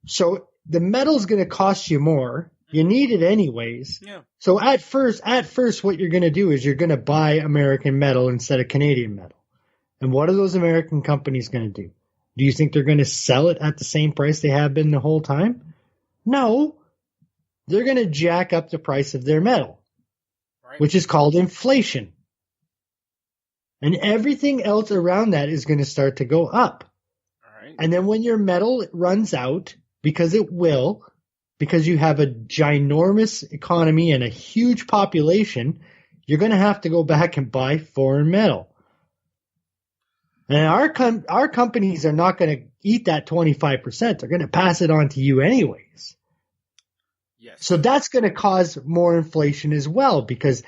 So the metal's going to cost you more You need it anyways. Yeah. So at first, what you're going to do is you're going to buy American metal instead of Canadian metal. And what are those American companies going to do? Do you think they're going to sell it at the same price they have been the whole time? No. They're going to jack up the price of their metal, right, which is called inflation. And everything else around that is going to start to go up. All right. And then when your metal runs out, because it will, because you have a ginormous economy and a huge population, you're going to have to go back and buy foreign metal. And our companies are not going to eat that 25%. They're going to pass it on to you anyways. Yes. So that's going to cause more inflation as well, because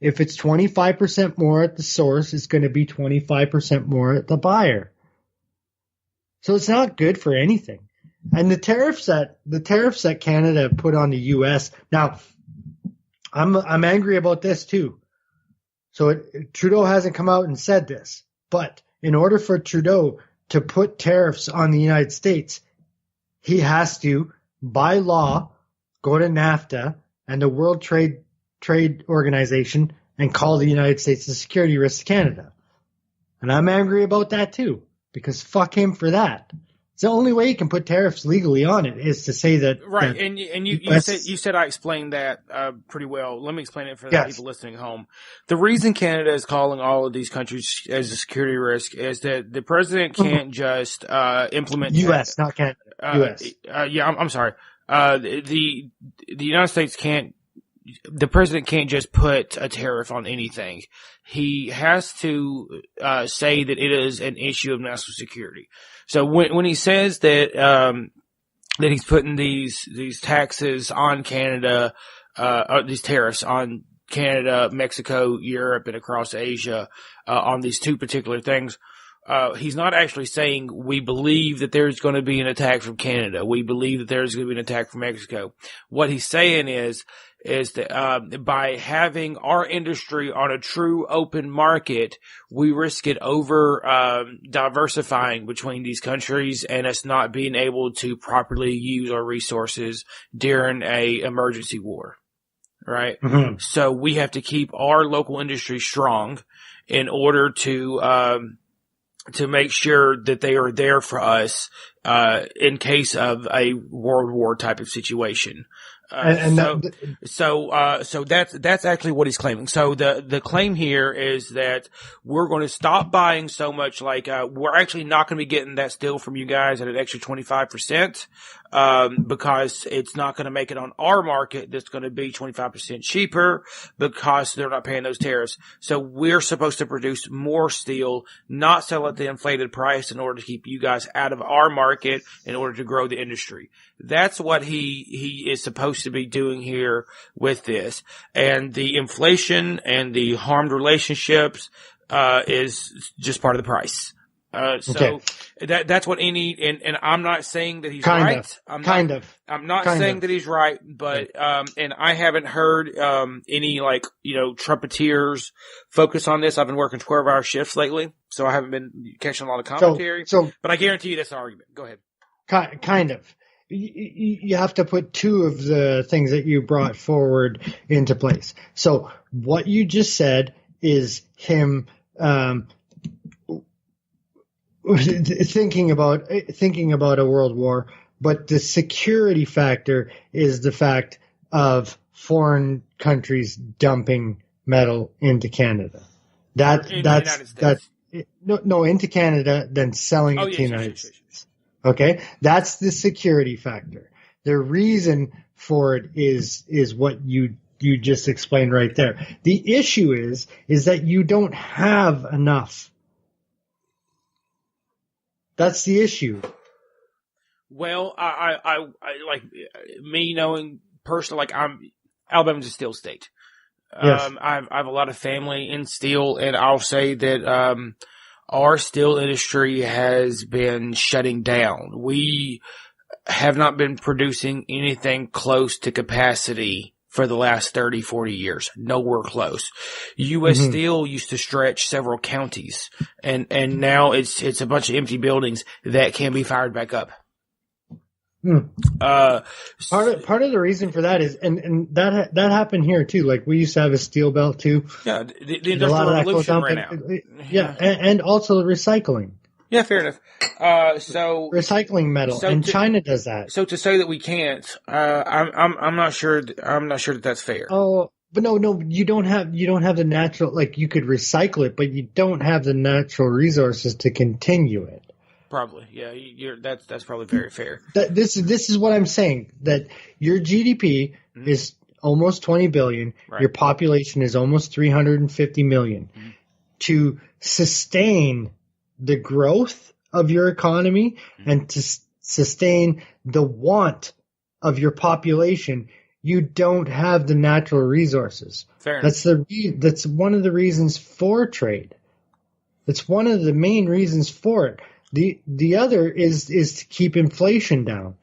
if it's 25% more at the source, it's going to be 25% more at the buyer. So it's not good for anything. And the tariffs that Canada put on the U.S. Now, I'm angry about this too. So Trudeau hasn't come out and said this, but in order for Trudeau to put tariffs on the United States, he has to, by law, go to NAFTA and the World Trade Organization and call the United States a security risk to Canada. And I'm angry about that too, because fuck him for that. It's the only way you can put tariffs legally on it is to say that. Right, that and you said I explained that pretty well. Let me explain it for the people listening at home. The reason Canada is calling all of these countries as a security risk is that the president can't just implement U.S., not Canada. U.S. I'm sorry. The United States can't. The president can't just put a tariff on anything. He has to say that it is an issue of national security. So when he says that that he's putting these taxes on Canada, these tariffs on Canada, Mexico, Europe, and across Asia on these two particular things, he's not actually saying we believe that there's going to be an attack from Canada. We believe that there's going to be an attack from Mexico. What he's saying is that by having our industry on a true open market, we risk it over diversifying between these countries and us not being able to properly use our resources during a emergency war. Right? Mm-hmm. So we have to keep our local industry strong in order to make sure that they are there for us in case of a world war type of situation. So that's actually what he's claiming. So the claim here is that we're going to stop buying so much, like, we're actually not going to be getting that steel from you guys at an extra 25%, because it's not going to make it on our market. That's going to be 25% cheaper because they're not paying those tariffs. So we're supposed to produce more steel, not sell at the inflated price in order to keep you guys out of our market in order to grow the industry. That's what he is supposed to be doing here with this. And the inflation and the harmed relationships, is just part of the price. So that's what any, and I'm not saying that he's right. I'm not saying that he's right, but, and I haven't heard, any trumpeteers focus on this. I've been working 12-hour shifts lately, so I haven't been catching a lot of commentary. But I guarantee you that's an argument. Go ahead. Kind of. You have to put two of the things that you brought forward into place. So what you just said is him, thinking about a world war, but the security factor is the fact of foreign countries dumping metal into Canada. Into Canada, then selling it to the United States. Okay, that's the security factor. The reason for it is what you just explained right there. The issue is that you don't have enough. That's the issue. Well, I like me knowing personally, Alabama's a steel state. Yes. I have a lot of family in steel, and I'll say that, our steel industry has been shutting down. We have not been producing anything close to capacity for the last 30, 40 years. Nowhere close. U.S. Steel used to stretch several counties, and now it's a bunch of empty buildings that can be fired back up. Part of the reason for that is, and that happened here too. Like we used to have a steel belt too. Yeah, the Industrial Revolution ran out. Yeah, and also recycling. Yeah, fair enough. So recycling metal, and China does that. So to say that we can't, I'm not sure. I'm not sure that that's fair. Oh, but no, you don't have the natural. Like you could recycle it, but you don't have the natural resources to continue it. Probably, yeah. That's probably very fair. This is what I'm saying. That your GDP is almost 20 billion. Right. Your population is almost 350 million. Mm-hmm. To sustain the growth of your economy and to sustain the want of your population, you don't have the natural resources. Fair enough. That's one of the reasons for trade. It's one of the main reasons for it. The other is to keep inflation down.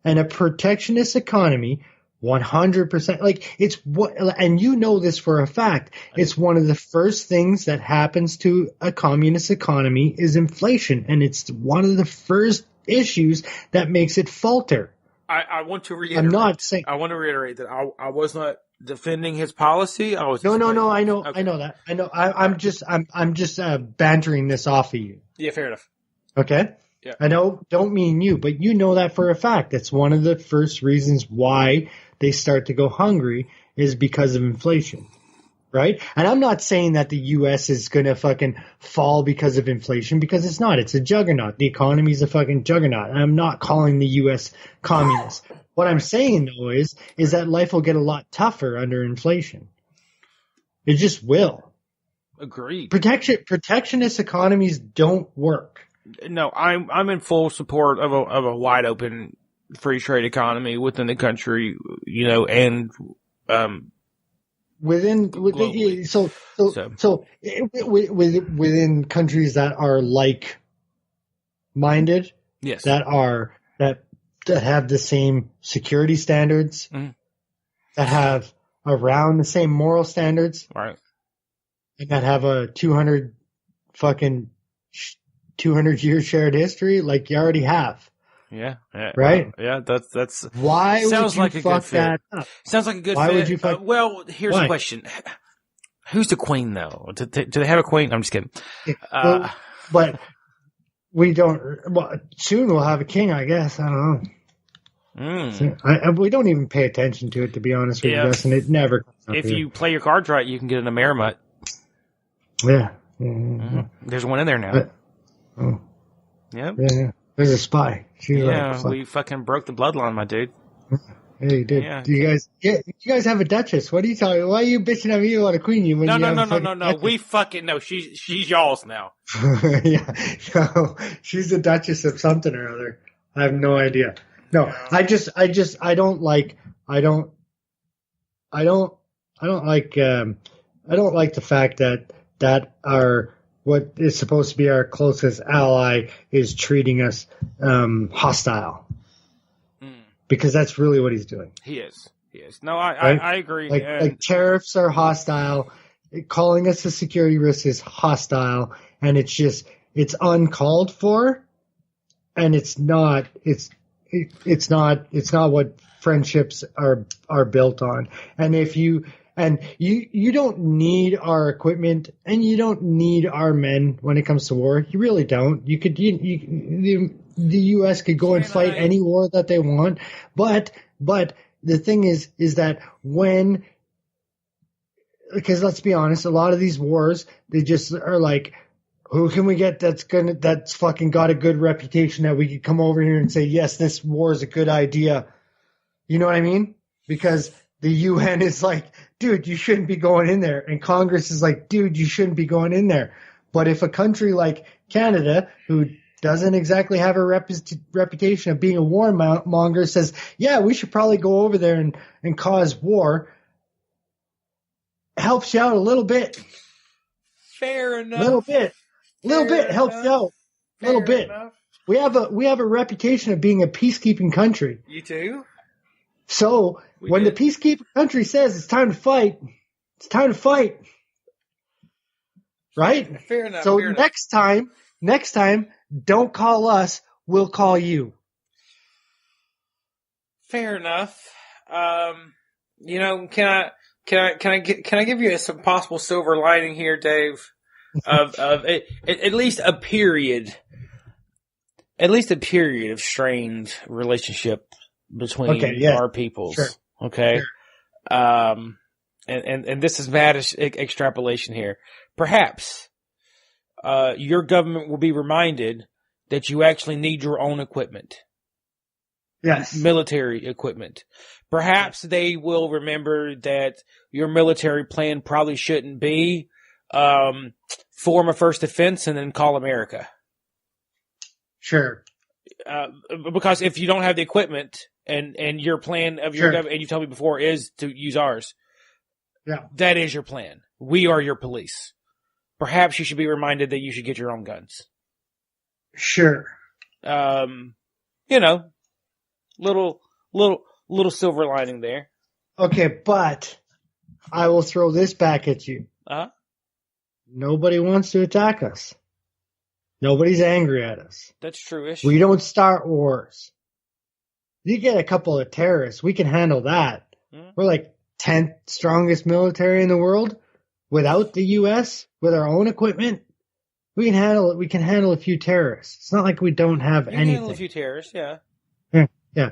And a protectionist economy, 100%, like it's what, and you know this for a fact, it's one of the first things that happens to a communist economy is inflation. And it's one of the first issues that makes it falter. I want to reiterate. I want to reiterate that I was not defending his policy. I was. No. I know. Okay. I know that. I know. I'm just bantering this off of you. Yeah, fair enough. Okay. Yeah. I don't mean you, but you know that for a fact. That's one of the first reasons why they start to go hungry is because of inflation. Right? And I'm not saying that the U.S. is going to fucking fall because of inflation, because it's not. It's a juggernaut. The economy is a fucking juggernaut. And I'm not calling the U.S. communist. What I'm saying, though, is that life will get a lot tougher under inflation. It just will. Agreed. Protectionist economies don't work. No, I'm in full support of a wide open free trade economy within the country, and within countries that are like minded, yes, that have the same security standards, that have around the same moral standards, right, and that have a 200 year shared history, like you already have. Yeah. Right? Yeah, that's why sounds would you like a fuck good fit. That up? Sounds like a good why fit. Would you fuck well, here's the question. Who's the queen, though? Do they have a queen? I'm just kidding. But we don't. Well, soon we'll have a king, I guess. I don't know. So, we don't even pay attention to it, to be honest with you, Dustin. It never comes up if here. you play your cards right, you can get an Amerimut. Yeah. There's one in there now. Yep. Yeah. There's a spy. We fucking broke the bloodline, my dude. Yeah, you did. Yeah. You guys have a duchess. What are you talking? Why are you bitching at me about a queen? No. We fucking no. She's y'all's now. Yeah. No, she's the duchess of something or other. I have no idea. No, I don't like the fact that our what is supposed to be our closest ally is treating us hostile. Because that's really what he's doing. He is. No, I agree. Like tariffs are hostile. Calling us a security risk is hostile, and it's uncalled for, and it's not what friendships are built on. And you don't need our equipment, and you don't need our men when it comes to war. You really don't. The U.S. could go and fight any war that they want, but the thing is that because let's be honest, a lot of these wars, they just are like, who can we get that's fucking got a good reputation that we could come over here and say, yes, this war is a good idea. You know what I mean? Because the UN is like, dude, you shouldn't be going in there. And Congress is like, dude, you shouldn't be going in there. But if a country like Canada, who doesn't exactly have a reputation of being a warmonger, says, yeah, we should probably go over there and cause war, helps you out a little bit. Fair enough. A little bit helps you out. A little bit. We have a reputation of being a peacekeeping country. You too? So when the peacekeeping country says it's time to fight, it's time to fight. Right? Fair enough. So next time, don't call us, we'll call you. Fair enough. Can I give you some possible silver lining here, Dave? Of at least a period of strained relationship between our peoples. Sure. Okay. Sure. And this is mad extrapolation here. Perhaps, your government will be reminded that you actually need your own equipment. Yes. Military equipment. Perhaps they will remember that your military plan probably shouldn't be, form a first defense and then call America. Sure. Because if you don't have the equipment and your plan of your government, and you told me before, is to use ours. Yeah. That is your plan. We are your police. Perhaps you should be reminded that you should get your own guns. Sure. Little silver lining there. Okay, but I will throw this back at you. Uh-huh. Nobody wants to attack us. Nobody's angry at us. That's true-ish. We don't start wars. You get a couple of terrorists, we can handle that. Mm-hmm. We're like 10th strongest military in the world. Without the U.S., with our own equipment, we can handle it. We can handle a few terrorists. It's not like we don't have anything. Handle a few terrorists, yeah. Yeah.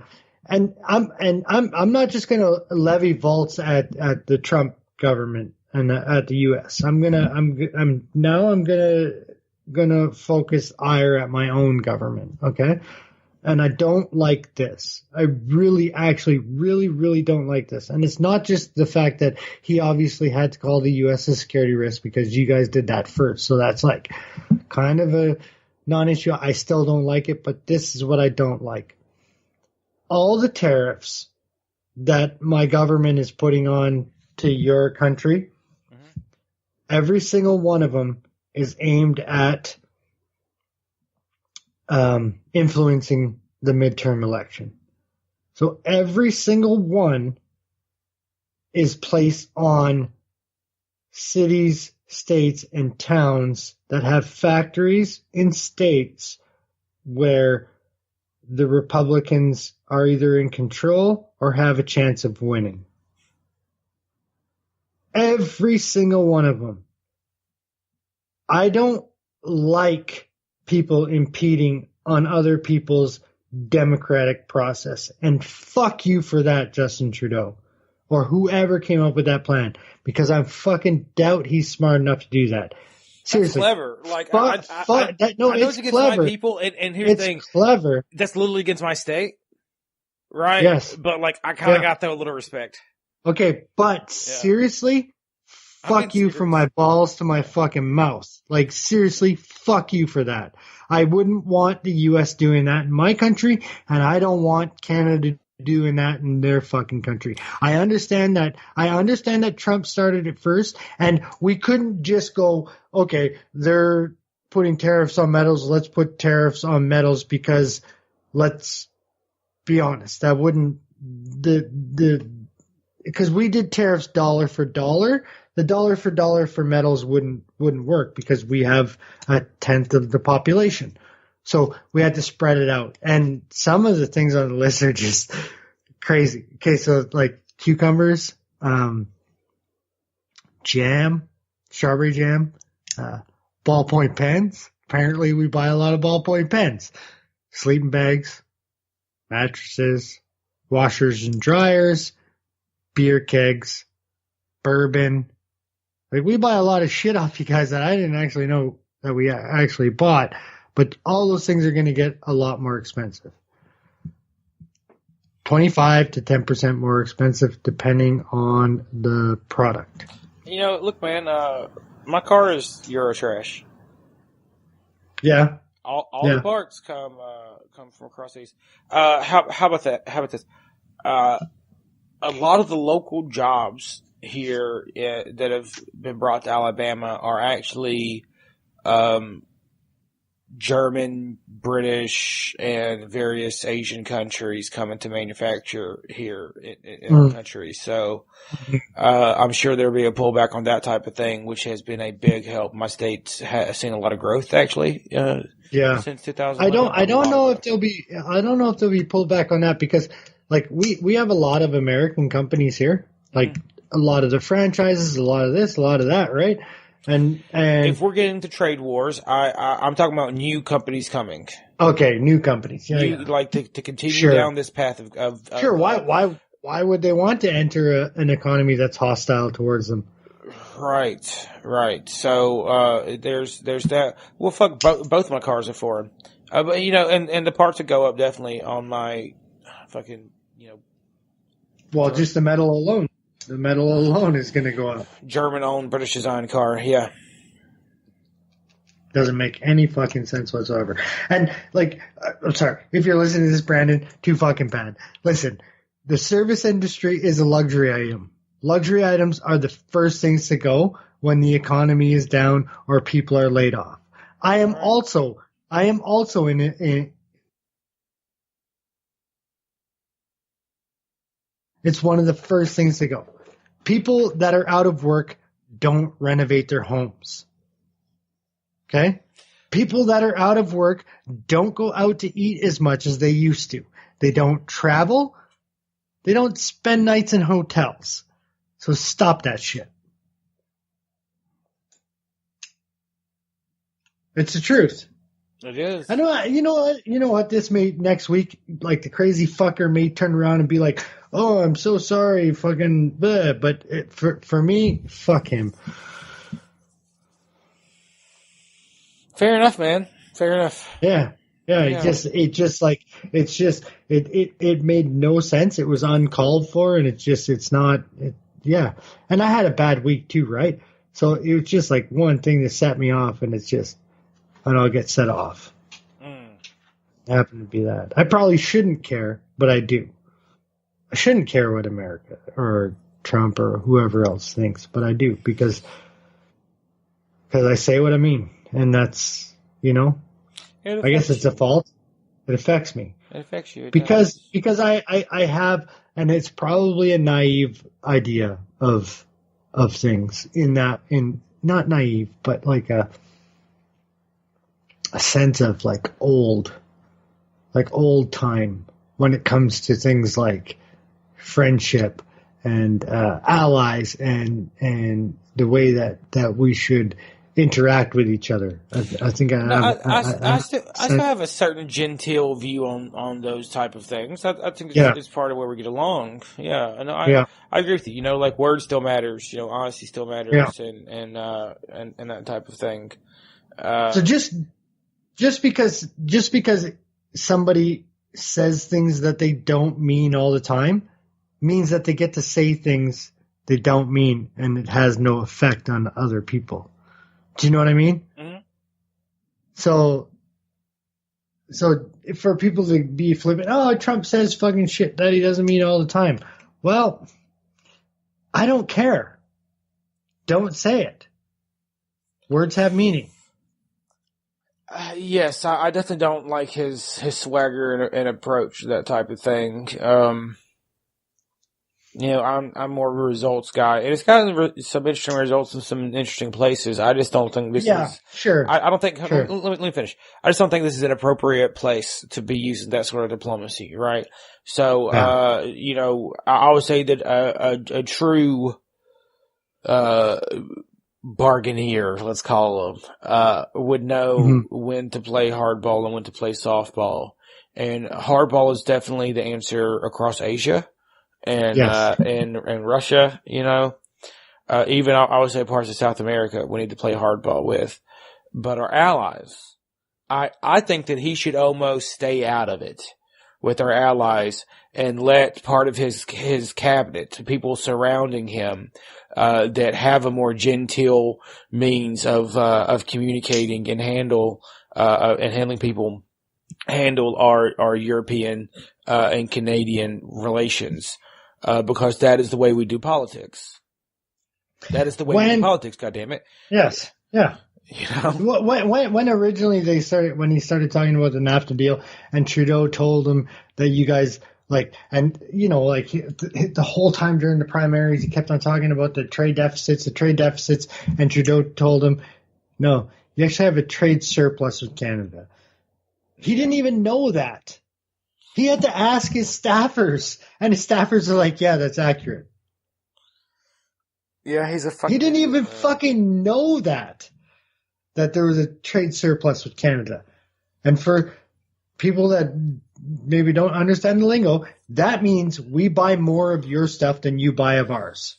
And I'm not just going to levy vaults at the Trump government and at the U.S. I'm gonna focus ire at my own government. Okay. And I don't like this. I really don't like this. And it's not just the fact that he obviously had to call the U.S. a security risk because you guys did that first. So that's like kind of a non-issue. I still don't like it, but this is what I don't like. All the tariffs that my government is putting on to your country, every single one of them is aimed at influencing the midterm election. So every single one is placed on cities, states, and towns that have factories in states where the Republicans are either in control or have a chance of winning. Every single one of them. I don't like people impeding on other people's democratic process. And fuck you for that, Justin Trudeau. Or whoever came up with that plan. Because I fucking doubt he's smart enough to do that. Seriously. That's clever. Like, I know it's against clever. My people, and here's the thing. It's clever. That's literally against my state. Right? Yes. But, like, I kind of got that with a little respect. Okay, but seriously, fuck you from my balls to my fucking mouth. Like, seriously, fuck you for that. I wouldn't want the U.S. doing that in my country, and I don't want Canada doing that in their fucking country. I understand that Trump started it first, and we couldn't just go, okay, they're putting tariffs on metals, let's put tariffs on metals because let's be honest, that wouldn't because we did tariffs dollar for dollar. The dollar for dollar for metals wouldn't work because we have 1/10 of the population. So we had to spread it out. And some of the things on the list are just crazy. Okay, so like cucumbers, jam, strawberry jam, ballpoint pens. Apparently we buy a lot of ballpoint pens. Sleeping bags, mattresses, washers and dryers, beer kegs, bourbon. Like, we buy a lot of shit off you guys that I didn't actually know that we actually bought. But all those things are going to get a lot more expensive. 25 to 10% more expensive depending on the product. Look, man, my car is Eurotrash. Yeah. All the parts come from across these. How about that? How about this? A lot of the local jobs here that have been brought to Alabama are actually German, British, and various Asian countries coming to manufacture here in our country. So I'm sure there'll be a pullback on that type of thing, which has been a big help. My state has seen a lot of growth actually. Since 2000. I don't know if there'll be pullback on that because, like we have a lot of American companies here, like a lot of the franchises, a lot of this, a lot of that, right? And if we're getting to trade wars, I'm talking about new companies coming. Okay, new companies. Yeah. Like to continue down this path of sure. Why would they want to enter an economy that's hostile towards them? Right. So there's that. Well, fuck, both my cars are foreign. But and the parts that go up definitely on my fucking Well, just the metal alone. The metal alone is going to go up. German-owned, British-designed car, yeah. Doesn't make any fucking sense whatsoever. And, like, I'm sorry, if you're listening to this, Brandon, too fucking bad. Listen, the service industry is a luxury item. Luxury items are the first things to go when the economy is down or people are laid off. I am also in it's one of the first things to go. People that are out of work don't renovate their homes. Okay? People that are out of work don't go out to eat as much as they used to. They don't travel. They don't spend nights in hotels. So stop that shit. It's the truth. It is. I know. You know what? This may next week, like the crazy fucker may turn around and be like, "Oh, I'm so sorry, fucking." Bleh. But for me, fuck him. Fair enough, man. Fair enough. Yeah. It made no sense. It was uncalled for, and it's not. Yeah. And I had a bad week too, right? So it was just like one thing that set me off, and it's just. And I'll get set off. It happened to be that. I probably shouldn't care, but I do. I shouldn't care what America or Trump or whoever else thinks, but I do because I say what I mean, and that's I guess it's a fault. It affects me. It affects you because I have, and it's probably a naive idea of things not naive, but like a sense of like old time when it comes to things like friendship and allies and the way that we should interact with each other. I think I still have a certain genteel view on those type of things. I think it's part of where we get along. Yeah, and I agree with you. Like words still matters. Honesty still matters, and that type of thing. So just because somebody says things that they don't mean all the time means that they get to say things they don't mean, and it has no effect on other people. Do you know what I mean? Mm-hmm. So for people to be flippant, oh, Trump says fucking shit that he doesn't mean all the time. Well, I don't care. Don't say it. Words have meaning. Yes, I definitely don't like his swagger and approach, that type of thing. I'm more of a results guy, and it's gotten some interesting results in some interesting places. I just don't think this is. Yeah, sure. I don't think. Sure. Let me finish. I just don't think this is an appropriate place to be using that sort of diplomacy, right? So, I would say that a true bargaineer, let's call them, would know when to play hardball and when to play softball. And hardball is definitely the answer across Asia and Russia, even I would say parts of South America we need to play hardball with. But our allies, I think that he should almost stay out of it with our allies and let part of his cabinet, people surrounding him, that have a more genteel means of communicating and handling people, handle our European and Canadian relations, because that is the way we do politics. That is the way we do politics. Goddammit. Yes. Yeah. When originally he started talking about the NAFTA deal, and Trudeau told him that you guys. The whole time during the primaries, he kept on talking about the trade deficits, and Trudeau told him, no, you actually have a trade surplus with Canada. He didn't even know that. He had to ask his staffers, and his staffers are like, yeah, that's accurate. Yeah, he's a fucking... He didn't even fucking know that there was a trade surplus with Canada. And for people that maybe don't understand the lingo, that means we buy more of your stuff than you buy of ours.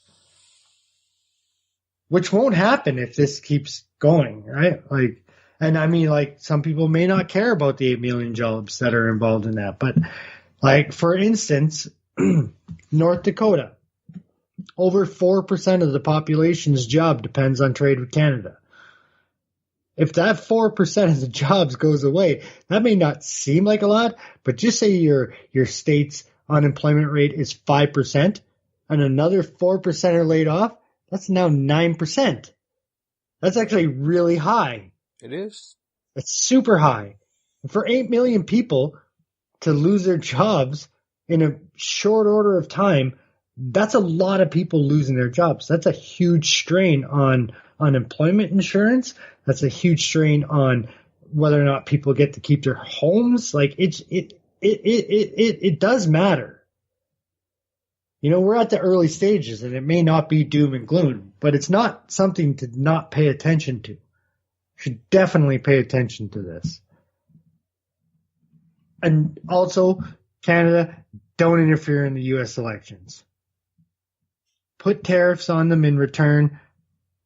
Which won't happen if this keeps going, right? Like, and I mean, like, some people may not care about the 8 million jobs that are involved in that. But, like, for instance, North Dakota, over 4% of the population's job depends on trade with Canada. If that 4% of the jobs goes away, that may not seem like a lot, but just say your state's unemployment rate is 5% and another 4% are laid off, that's now 9%. That's actually really high. It is. It's super high. And for 8 million people to lose their jobs in a short order of time, that's a lot of people losing their jobs. That's a huge strain on unemployment insurance. That's a huge strain on whether or not people get to keep their homes. Like it does matter. You know, we're at the early stages and it may not be doom and gloom, but it's not something to not pay attention to. You should definitely pay attention to this. And also, Canada, don't interfere in the U.S. elections. Put tariffs on them in return,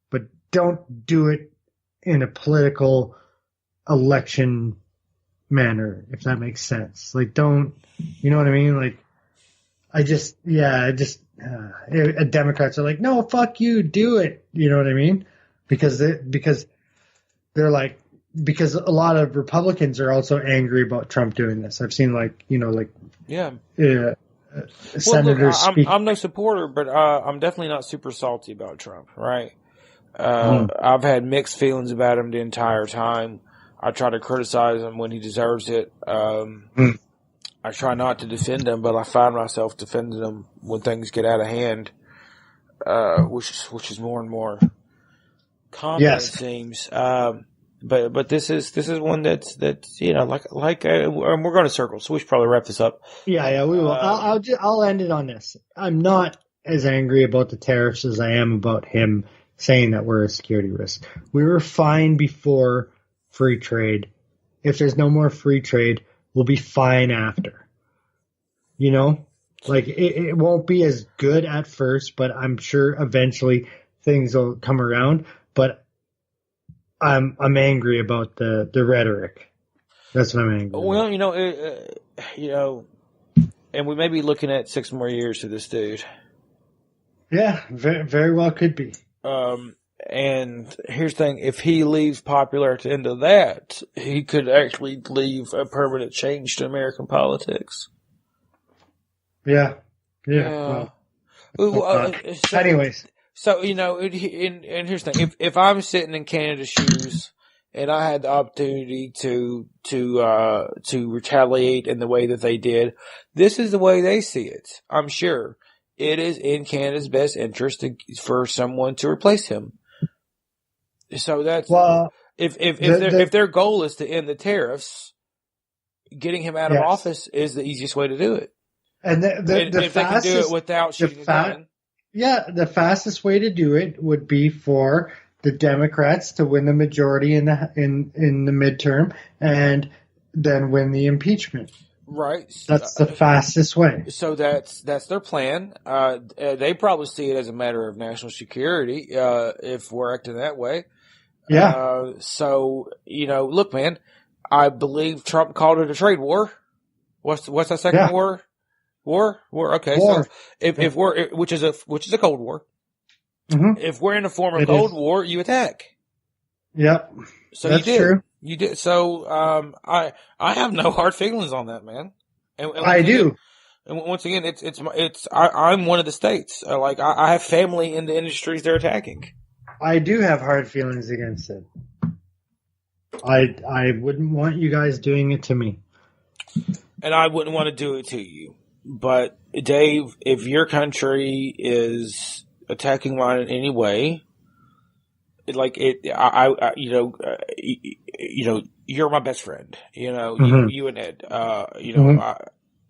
but don't do it in a political election manner, if that makes sense. Like, don't, you know what I mean? Like, Democrats are like, no, fuck you, do it. You know what I mean? Because they're like, because a lot of Republicans are also angry about Trump doing this. I've seen senators speak. I'm no supporter, but I'm definitely not super salty about Trump, right? I've had mixed feelings about him the entire time. I try to criticize him when he deserves it. I try not to defend him, but I find myself defending him when things get out of hand, which is more and more common, yes. It seems. But this is one that's you know, we're going to circle, so we should probably wrap this up. Yeah, we will. I'll end it on this. I'm not as angry about the tariffs as I am about him saying that we're a security risk. We were fine before free trade. If there's no more free trade, we'll be fine after. You know, like it won't be as good at first, but I'm sure eventually things will come around. But I'm angry about the rhetoric. That's what I'm angry about. Well, you know, and we may be looking at 6 more years to this dude. Yeah, very, very well could be. And here's the thing, if he leaves popular at the end of that, he could actually leave a permanent change to American politics. Yeah. Well, anyways. So, you know, and here's the thing, if I'm sitting in Canada's shoes and I had the opportunity to retaliate in the way that they did, this is the way they see it. I'm sure it is in Canada's best interest for someone to replace him. So that's, if their goal is to end the tariffs, getting him out of office is the easiest way to do it. And if they can do it without shooting a gun. Yeah, the fastest way to do it would be for the Democrats to win the majority in the midterm and then win the impeachment. Right. That's the fastest way. So that's their plan. They probably see it as a matter of national security, if we're acting that way. Yeah. So, you know, look, man, I believe Trump called it a trade war. What's that second war? War? Okay. War. So if we're, which is a Cold War. Mm-hmm. If we're in a form of Cold War, you attack. Yep. So that's true. You did. So, I have no hard feelings on that, man. And I do. And once again, I'm one of the states. I have family in the industries they're attacking. I do have hard feelings against it. I wouldn't want you guys doing it to me. And I wouldn't want to do it to you. But Dave, if your country is attacking mine in any way, you're my best friend. You know, you and Ed.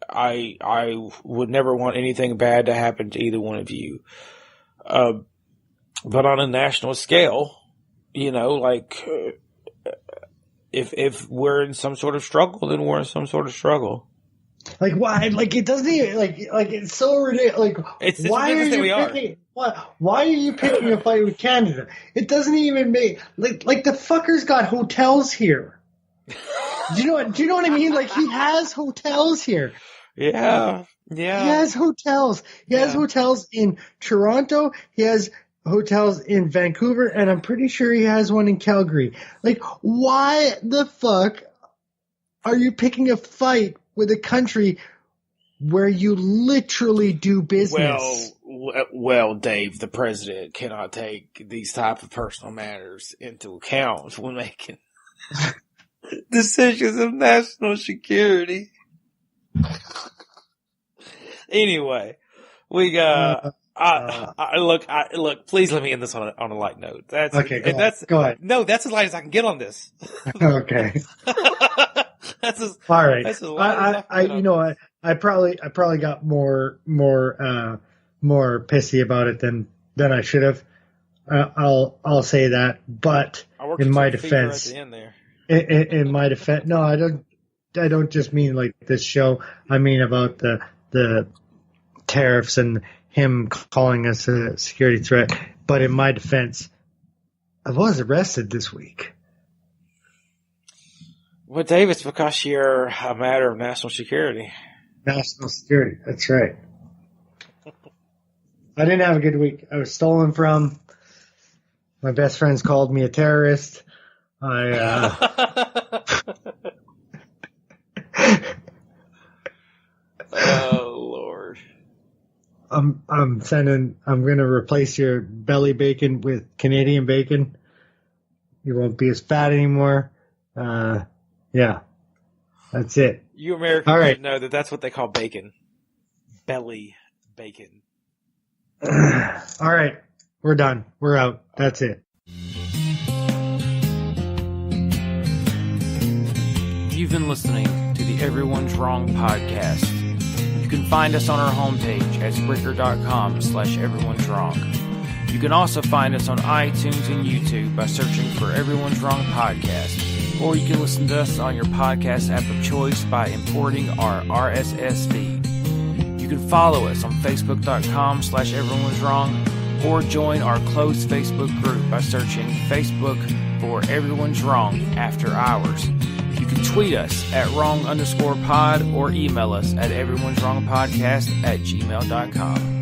I would never want anything bad to happen to either one of you. But on a national scale, like, if we're in some sort of struggle, then we're in some sort of struggle. Like, why? Like, it doesn't even, like it's so ridiculous. Like, it's why are you picking? Why are you picking a fight with Canada? It doesn't even make like the fucker's got hotels here. Do you know what I mean? Like, he has hotels here. Yeah. He has hotels. He has hotels in Toronto. He has hotels in Vancouver, and I'm pretty sure he has one in Calgary. Like, why the fuck are you picking a fight with a country where you literally do business? Well, Dave, the president cannot take these type of personal matters into account when making decisions of national security. Anyway, we got. Look. Please let me end this on a light note. That's okay. Go ahead. No, that's as light as I can get on this. Okay. That's as, all right. That's as light as I probably got more pissy about it than I should have. I'll say that, but in my defense, in my defense, no, I don't just mean like this show. I mean about the tariffs and him calling us a security threat. But in my defense, I was arrested this week. Well, Dave, it's because you're a matter of national security. National security, that's right. I didn't have a good week. I was stolen from. My best friends called me a terrorist. Oh, Lord. I'm going to replace your belly bacon with Canadian bacon. You won't be as fat anymore. Yeah, that's it. You Americans should know that that's what they call bacon. Belly bacon. All right. We're done. We're out. That's it. You've been listening to the Everyone's Wrong podcast. You can find us on our homepage at Spreaker.com/Everyone's Wrong. You can also find us on iTunes and YouTube by searching for Everyone's Wrong podcast. Or you can listen to us on your podcast app of choice by importing our RSS feed. You can follow us on Facebook.com/Everyone's Wrong or join our closed Facebook group by searching Facebook for Everyone's Wrong After Hours. You can tweet us at wrong_pod or email us at everyone'swrongpodcast@gmail.com.